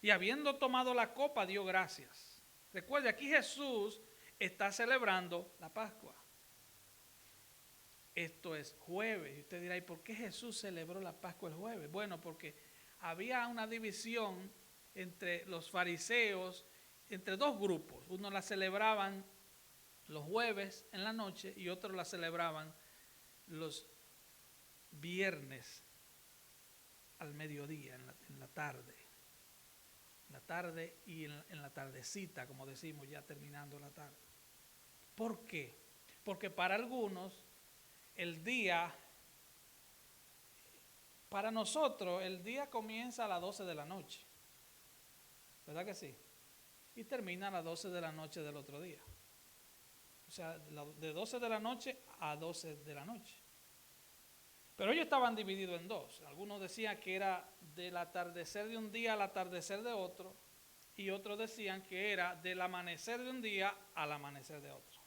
Y habiendo tomado la copa, dio gracias. Recuerde, aquí Jesús está celebrando la Pascua. Esto es jueves. Y usted dirá, ¿y por qué Jesús celebró la Pascua el jueves? Bueno, porque había una división entre los fariseos, entre dos grupos. Unos la celebraban los jueves en la noche y otros la celebraban los viernes al mediodía, en la tarde. En la tarde y en la tardecita, como decimos, ya terminando la tarde. ¿Por qué? Porque para algunos el día, para nosotros el día comienza a las 12 de la noche, ¿verdad que sí? Y termina a las 12 de la noche del otro día. O sea, de 12 de la noche a 12 de la noche. Pero ellos estaban divididos en dos. Algunos decían que era del atardecer de un día al atardecer de otro, y otros decían que era del amanecer de un día al amanecer de otro.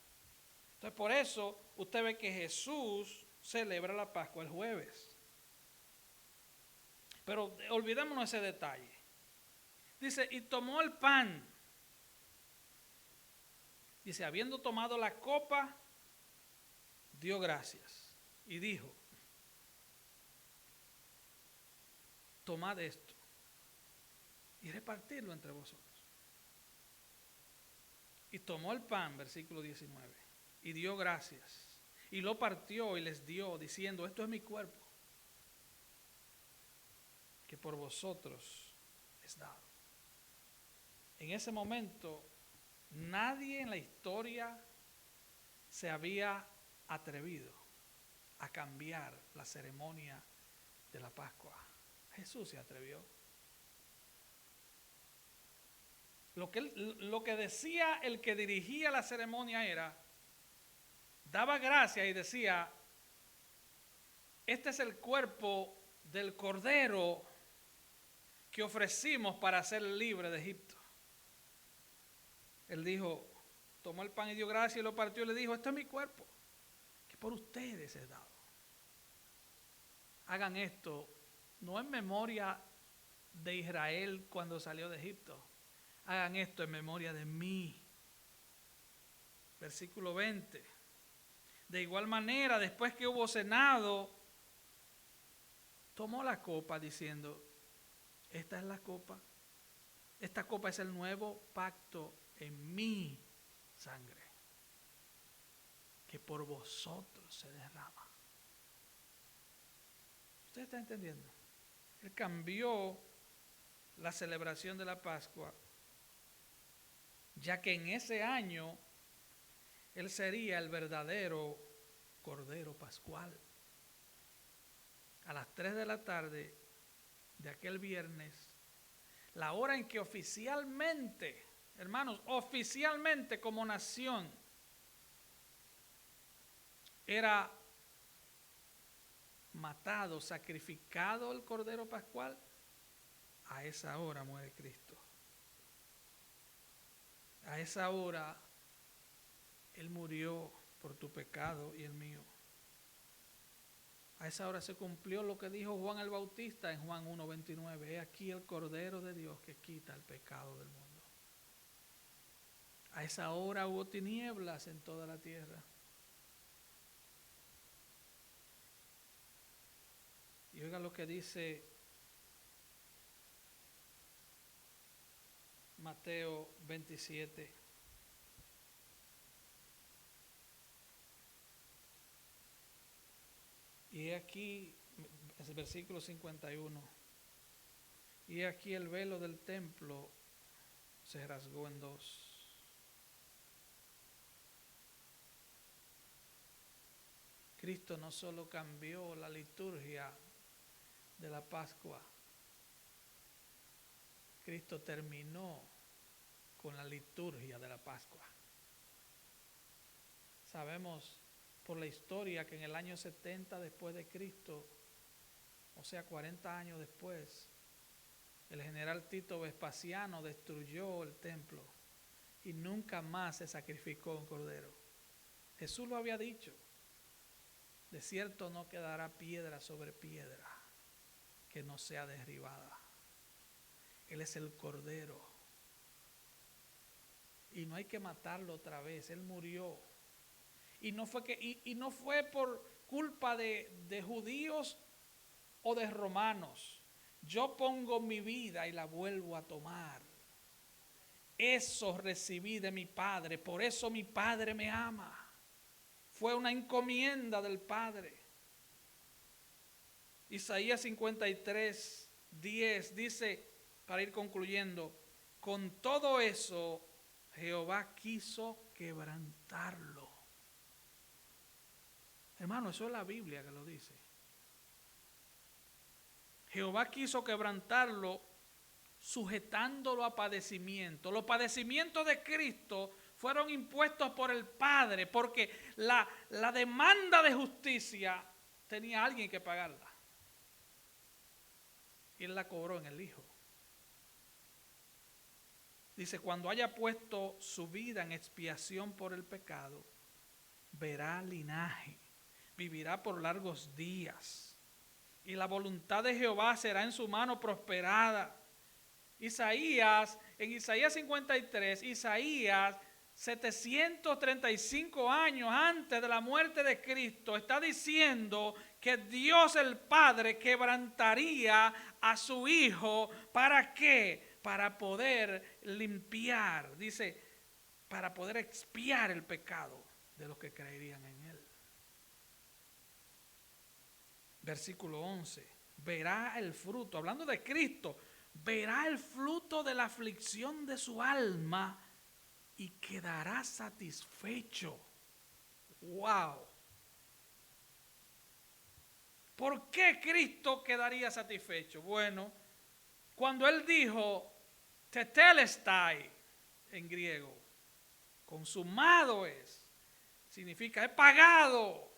Entonces, por eso usted ve que Jesús celebra la Pascua el jueves. Pero olvidémonos ese detalle. Dice, y tomó el pan. Dice, habiendo tomado la copa, dio gracias y dijo, tomad esto y repartirlo entre vosotros. Y tomó el pan, versículo 19, y dio gracias y lo partió y les dio, diciendo, esto es mi cuerpo, que por vosotros es dado. En ese momento, nadie en la historia se había atrevido a cambiar la ceremonia de la Pascua. Jesús se atrevió. Lo que decía el que dirigía la ceremonia era, daba gracias y decía, este es el cuerpo del Cordero que ofrecimos para ser libre de Egipto. Él dijo, tomó el pan y dio gracias y lo partió y le dijo, esto es mi cuerpo, que por ustedes es dado. Hagan esto, no en memoria de Israel cuando salió de Egipto, hagan esto en memoria de mí. Versículo 20. De igual manera, después que hubo cenado, tomó la copa diciendo, esta es la copa, esta copa es el nuevo pacto en mi sangre, que por vosotros se derrama. ¿Usted está entendiendo? Él cambió la celebración de la Pascua, ya que en ese año Él sería el verdadero Cordero Pascual. A las 3 de la tarde de aquel viernes, la hora en que oficialmente, hermanos, oficialmente como nación, era matado, sacrificado el Cordero Pascual, a esa hora muere Cristo. A esa hora Él murió por tu pecado y el mío. A esa hora se cumplió lo que dijo Juan el Bautista en Juan 1:29. He aquí el Cordero de Dios que quita el pecado del mundo. A esa hora hubo tinieblas en toda la tierra. Y oiga lo que dice Mateo 27. Y aquí, es el versículo 51. Y aquí el velo del templo se rasgó en dos. Cristo no solo cambió la liturgia de la Pascua, Cristo terminó con la liturgia de la Pascua. Sabemos por la historia que en el año 70 después de Cristo, o sea 40 años después, el general Tito Vespasiano destruyó el templo y nunca más se sacrificó un cordero. Jesús lo había dicho: de cierto no quedará piedra sobre piedra que no sea derribada. Él es el Cordero. Y no hay que matarlo otra vez. Él murió. Y no fue por culpa de judíos o de romanos. Yo pongo mi vida y la vuelvo a tomar. Eso recibí de mi Padre. Por eso mi Padre me ama. Fue una encomienda del Padre. Isaías 53:10 dice, para ir concluyendo, con todo eso Jehová quiso quebrantarlo. Hermano, eso es la Biblia que lo dice. Jehová quiso quebrantarlo sujetándolo a padecimiento. Los padecimientos de Cristo fueron impuestos por el Padre porque la demanda de justicia tenía alguien que pagarla. Y Él la cobró en el Hijo. Dice, cuando haya puesto su vida en expiación por el pecado, verá linaje, vivirá por largos días, y la voluntad de Jehová será en su mano prosperada. En Isaías 53, Isaías 735 años antes de la muerte de Cristo, está diciendo que Dios el Padre quebrantaría a su Hijo. ¿Para qué? Para poder limpiar, dice, para poder expiar el pecado de los que creerían en Él. Versículo 11, verá el fruto, hablando de Cristo, verá el fruto de la aflicción de su alma y quedará satisfecho. ¡Wow! ¿Por qué Cristo quedaría satisfecho? Bueno, cuando Él dijo, tetelestai, en griego, consumado es, significa he pagado.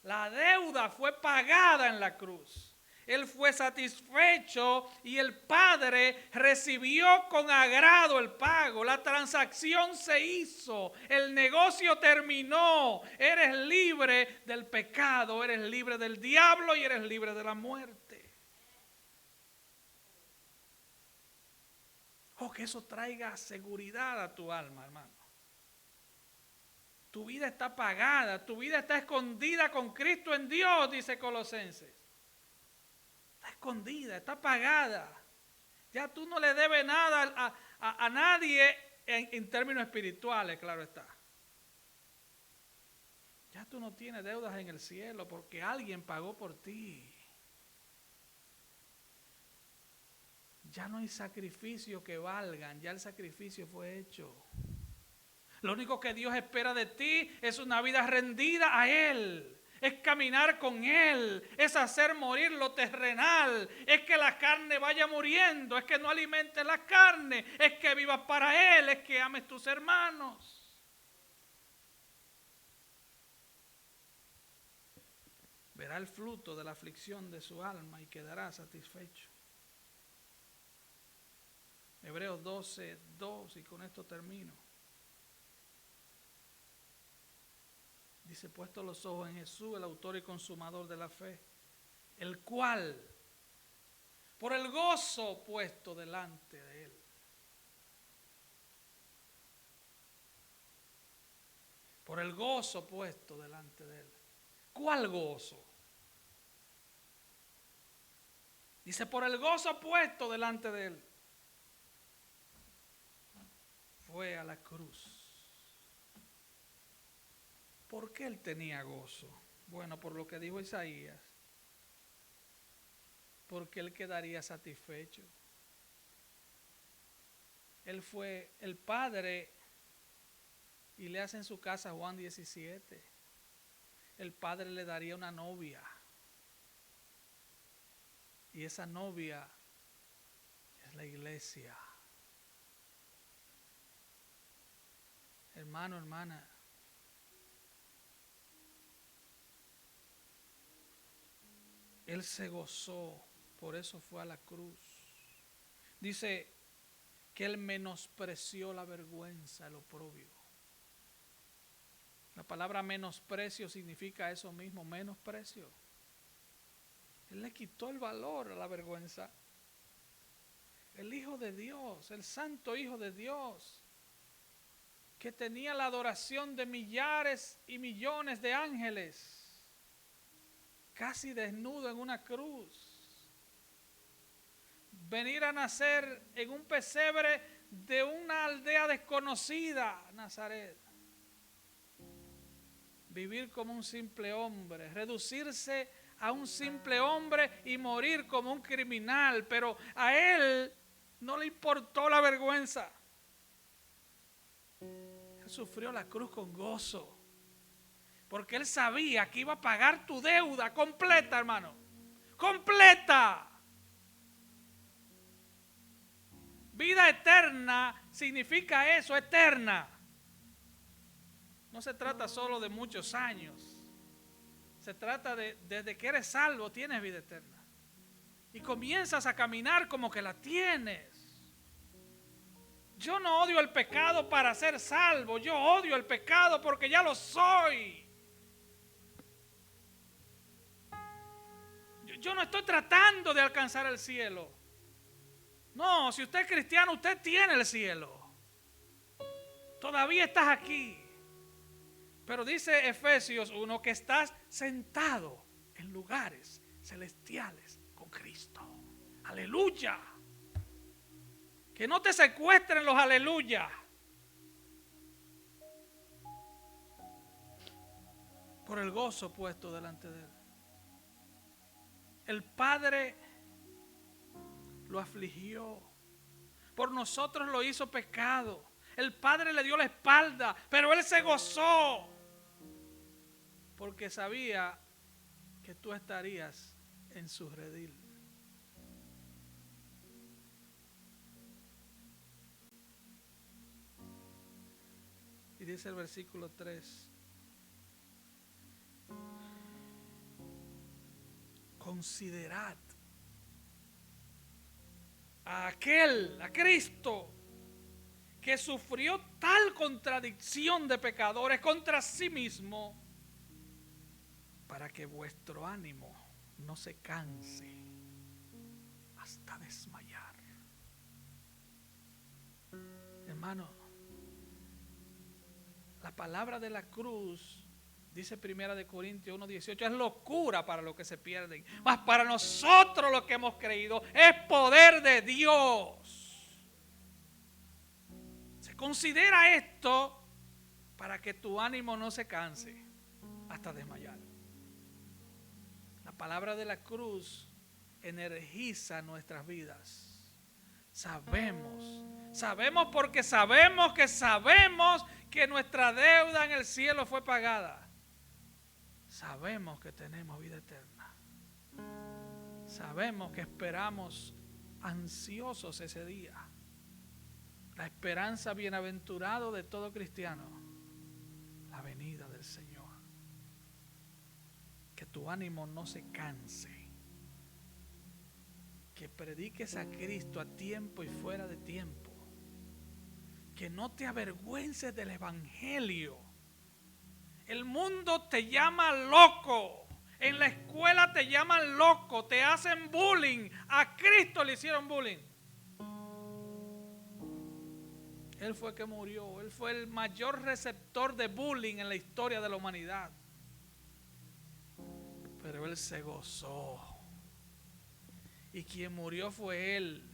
La deuda fue pagada en la cruz. Él fue satisfecho y el Padre recibió con agrado el pago. La transacción se hizo, el negocio terminó. Eres libre del pecado, eres libre del diablo y eres libre de la muerte. Oh, que eso traiga seguridad a tu alma, hermano. Tu vida está pagada, tu vida está escondida con Cristo en Dios, dice Colosenses. Está escondida, está pagada. Ya tú no le debes nada a nadie en términos espirituales, claro está. Ya tú no tienes deudas en el cielo porque alguien pagó por ti. Ya no hay sacrificio que valgan, ya el sacrificio fue hecho. Lo único que Dios espera de ti es una vida rendida a Él. Es caminar con Él. Es hacer morir lo terrenal. Es que la carne vaya muriendo. Es que no alimentes la carne. Es que vivas para Él. Es que ames tus hermanos. Verá el fruto de la aflicción de su alma y quedará satisfecho. Hebreos 12:2, y con esto termino. Dice, puesto los ojos en Jesús, el autor y consumador de la fe, el cual, por el gozo puesto delante de él, por el gozo puesto delante de él. ¿Cuál gozo? Dice, por el gozo puesto delante de él, fue a la cruz. ¿Por qué él tenía gozo? Bueno, por lo que dijo Isaías, porque él quedaría satisfecho. Él fue el Padre, y le hace en su casa Juan 17. El Padre le daría una novia, y esa novia es la iglesia. Hermano, hermana, él se gozó, por eso fue a la cruz. Dice que él menospreció la vergüenza, el oprobio. La palabra menosprecio significa eso mismo, menosprecio. Él le quitó el valor a la vergüenza. El Hijo de Dios, el Santo Hijo de Dios, que tenía la adoración de millares y millones de ángeles, casi desnudo en una cruz. Venir a nacer en un pesebre de una aldea desconocida, Nazaret. Vivir como un simple hombre, reducirse a un simple hombre y morir como un criminal, pero a él no le importó la vergüenza. Él sufrió la cruz con gozo, porque él sabía que iba a pagar tu deuda completa, hermano, completa. Vida eterna significa eso, eterna. No se trata solo de muchos años. Se trata de desde que eres salvo tienes vida eterna. Y comienzas a caminar como que la tienes. Yo no odio el pecado para ser salvo. Yo odio el pecado porque ya lo soy. Yo no estoy tratando de alcanzar el cielo. No, si usted es cristiano, usted tiene el cielo. Todavía estás aquí. Pero dice Efesios 1 que estás sentado en lugares celestiales con Cristo. Aleluya. Que no te secuestren los aleluya. Por el gozo puesto delante de él. El Padre lo afligió. Por nosotros lo hizo pecado. El Padre le dio la espalda, pero él se gozó. Porque sabía que tú estarías en su redil. Y dice el versículo 3. Considerad a aquel, a Cristo, que sufrió tal contradicción de pecadores contra sí mismo, para que vuestro ánimo no se canse hasta desmayar. Hermano, la palabra de la cruz, dice 1 Corintios 1:18, es locura para los que se pierden, mas para nosotros los que hemos creído es poder de Dios. Se considera esto para que tu ánimo no se canse hasta desmayar. La palabra de la cruz energiza nuestras vidas. Sabemos porque sabemos que nuestra deuda en el cielo fue pagada. Sabemos que tenemos vida eterna. Sabemos que esperamos ansiosos ese día. La esperanza bienaventurado de todo cristiano, la venida del Señor. Que tu ánimo no se canse. Que prediques a Cristo a tiempo y fuera de tiempo. Que no te avergüences del Evangelio. El mundo te llama loco. En la escuela te llaman loco. Te hacen bullying. A Cristo le hicieron bullying. Él fue el que murió. Él fue el mayor receptor de bullying en la historia de la humanidad. Pero Él se gozó. Y quien murió fue Él.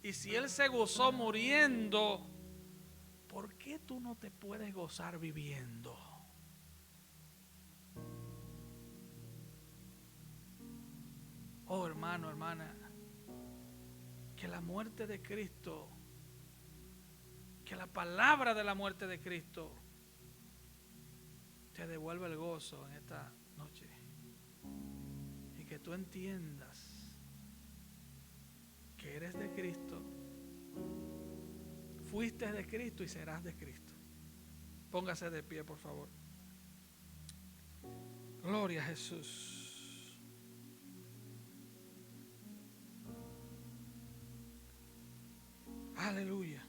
Y si Él se gozó muriendo, ¿por qué tú no te puedes gozar viviendo? Oh, hermano, hermana, que la muerte de Cristo, que la palabra de la muerte de Cristo te devuelva el gozo en esta noche. Y que tú entiendas que eres de Cristo, fuiste de Cristo y serás de Cristo. Póngase de pie, por favor. Gloria a Jesús. Aleluya.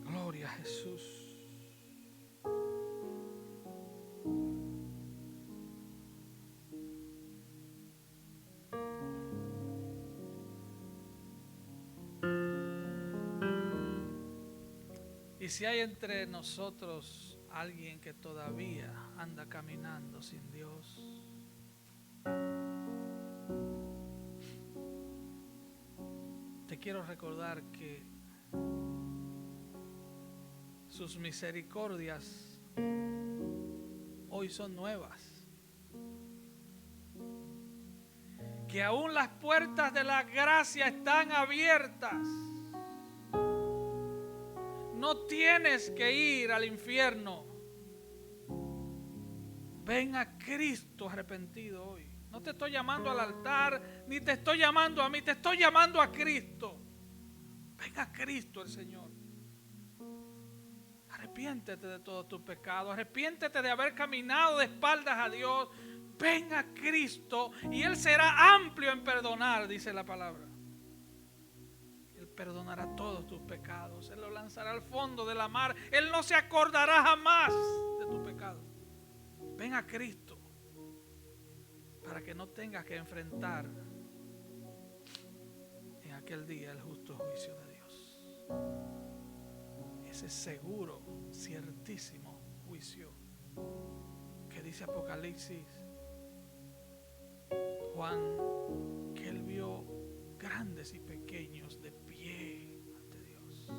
Gloria a Jesús. Y si hay entre nosotros alguien que todavía anda caminando sin Dios, te quiero recordar que sus misericordias hoy son nuevas. Que aún las puertas de la gracia están abiertas. No tienes que ir al infierno. Ven a Cristo arrepentido hoy. No te estoy llamando al altar, ni te estoy llamando a mí, te estoy llamando a Cristo. Ven a Cristo el Señor. Arrepiéntete de todos tus pecados. Arrepiéntete de haber caminado de espaldas a Dios. Ven a Cristo y Él será amplio en perdonar, dice la palabra. Él perdonará todos tus pecados. Él los lanzará al fondo de la mar. Él no se acordará jamás de tus pecados. Ven a Cristo para que no tengas que enfrentar en aquel día el justo juicio de Dios. Ese seguro, ciertísimo juicio que dice Apocalipsis, Juan, que él vio grandes y pequeños de pie ante Dios.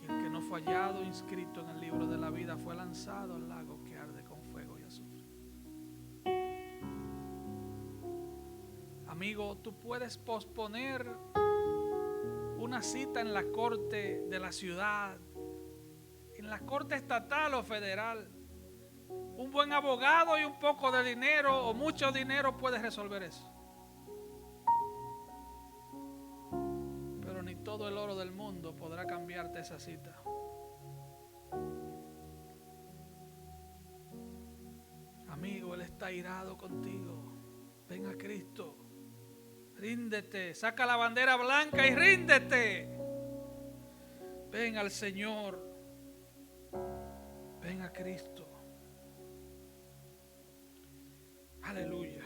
Y el que no fue hallado inscrito en el libro de la vida fue lanzado al lago que arde con fuego y azufre. Amigo, tú puedes posponer una cita en la corte de la ciudad, en la corte estatal o federal. Un buen abogado y un poco de dinero o mucho dinero puede resolver eso. Pero ni todo el oro del mundo podrá cambiarte esa cita. Amigo, Él está irado contigo. Ven a Cristo. Ríndete, saca la bandera blanca y ríndete. Ven al Señor. Ven a Cristo. Aleluya.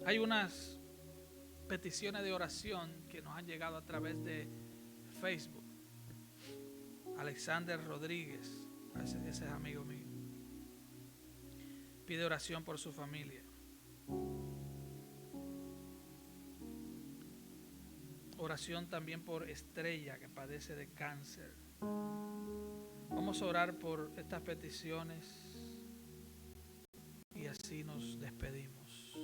Hay unas peticiones de oración que nos han llegado a través de Facebook. Alexander Rodríguez, ese es amigo mío, pide oración por su familia. Oración también por Estrella, que padece de cáncer. Vamos a orar por estas peticiones y así nos despedimos.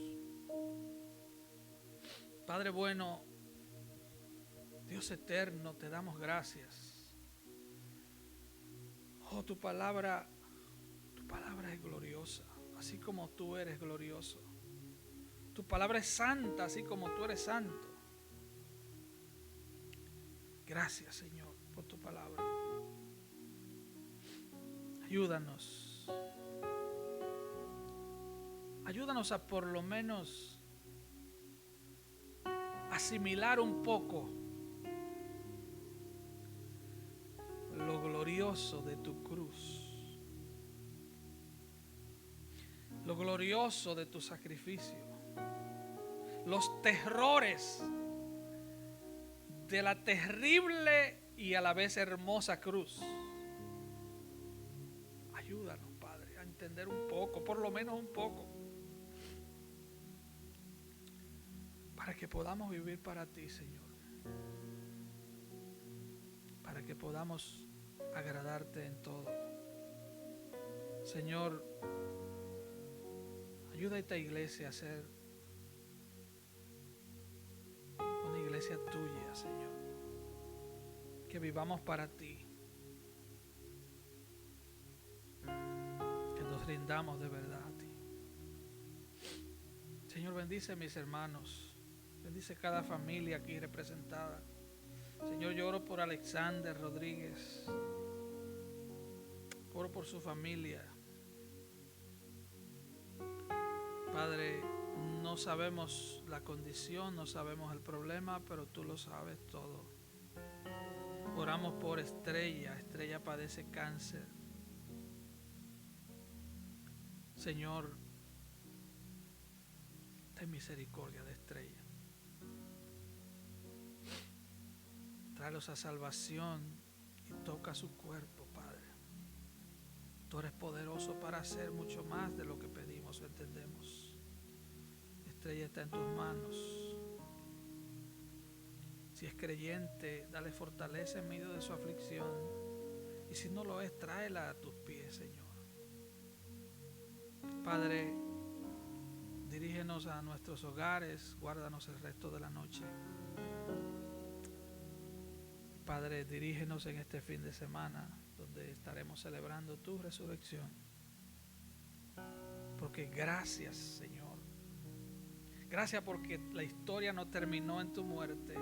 Padre bueno, Dios eterno, te damos gracias. Oh, tu palabra es gloriosa, así como tú eres glorioso. Tu palabra es santa, así como tú eres santo. Gracias, Señor, por tu palabra. Ayúdanos ayúdanos a por lo menos asimilar un poco lo glorioso de tu cruz, lo glorioso de tu sacrificio, los terrores de la terrible y a la vez hermosa cruz. Ayúdanos, Padre, a entender un poco, por lo menos un poco, para que podamos vivir para ti, Señor, para que podamos agradarte en todo. Señor, ayuda a esta iglesia a ser una iglesia tuya, Señor, que vivamos para ti, que nos rindamos de verdad a ti. Señor, bendice a mis hermanos, bendice cada familia aquí representada. Señor, yo oro por Alexander Rodríguez, oro por su familia. Padre, no sabemos la condición, no sabemos el problema, pero tú lo sabes todo. Oramos por Estrella. Estrella padece cáncer. Señor, ten misericordia de Estrella. Tráelos a salvación y toca su cuerpo, Padre. Tú eres poderoso para hacer mucho más de lo que pedimos o entendemos. Estrella está en tus manos. Si es creyente, dale fortaleza en medio de su aflicción. Y si no lo es, tráela a tus pies, Señor. Padre, dirígenos a nuestros hogares, guárdanos el resto de la noche. Padre, dirígenos en este fin de semana, donde estaremos celebrando tu resurrección. Porque gracias, Señor. Gracias porque la historia no terminó en tu muerte.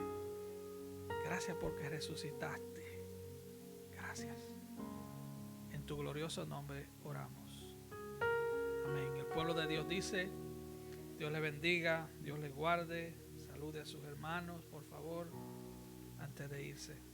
Gracias porque resucitaste. Gracias. En tu glorioso nombre oramos. Amén. El pueblo de Dios dice: Dios le bendiga, Dios le guarde. Salude a sus hermanos, por favor, antes de irse.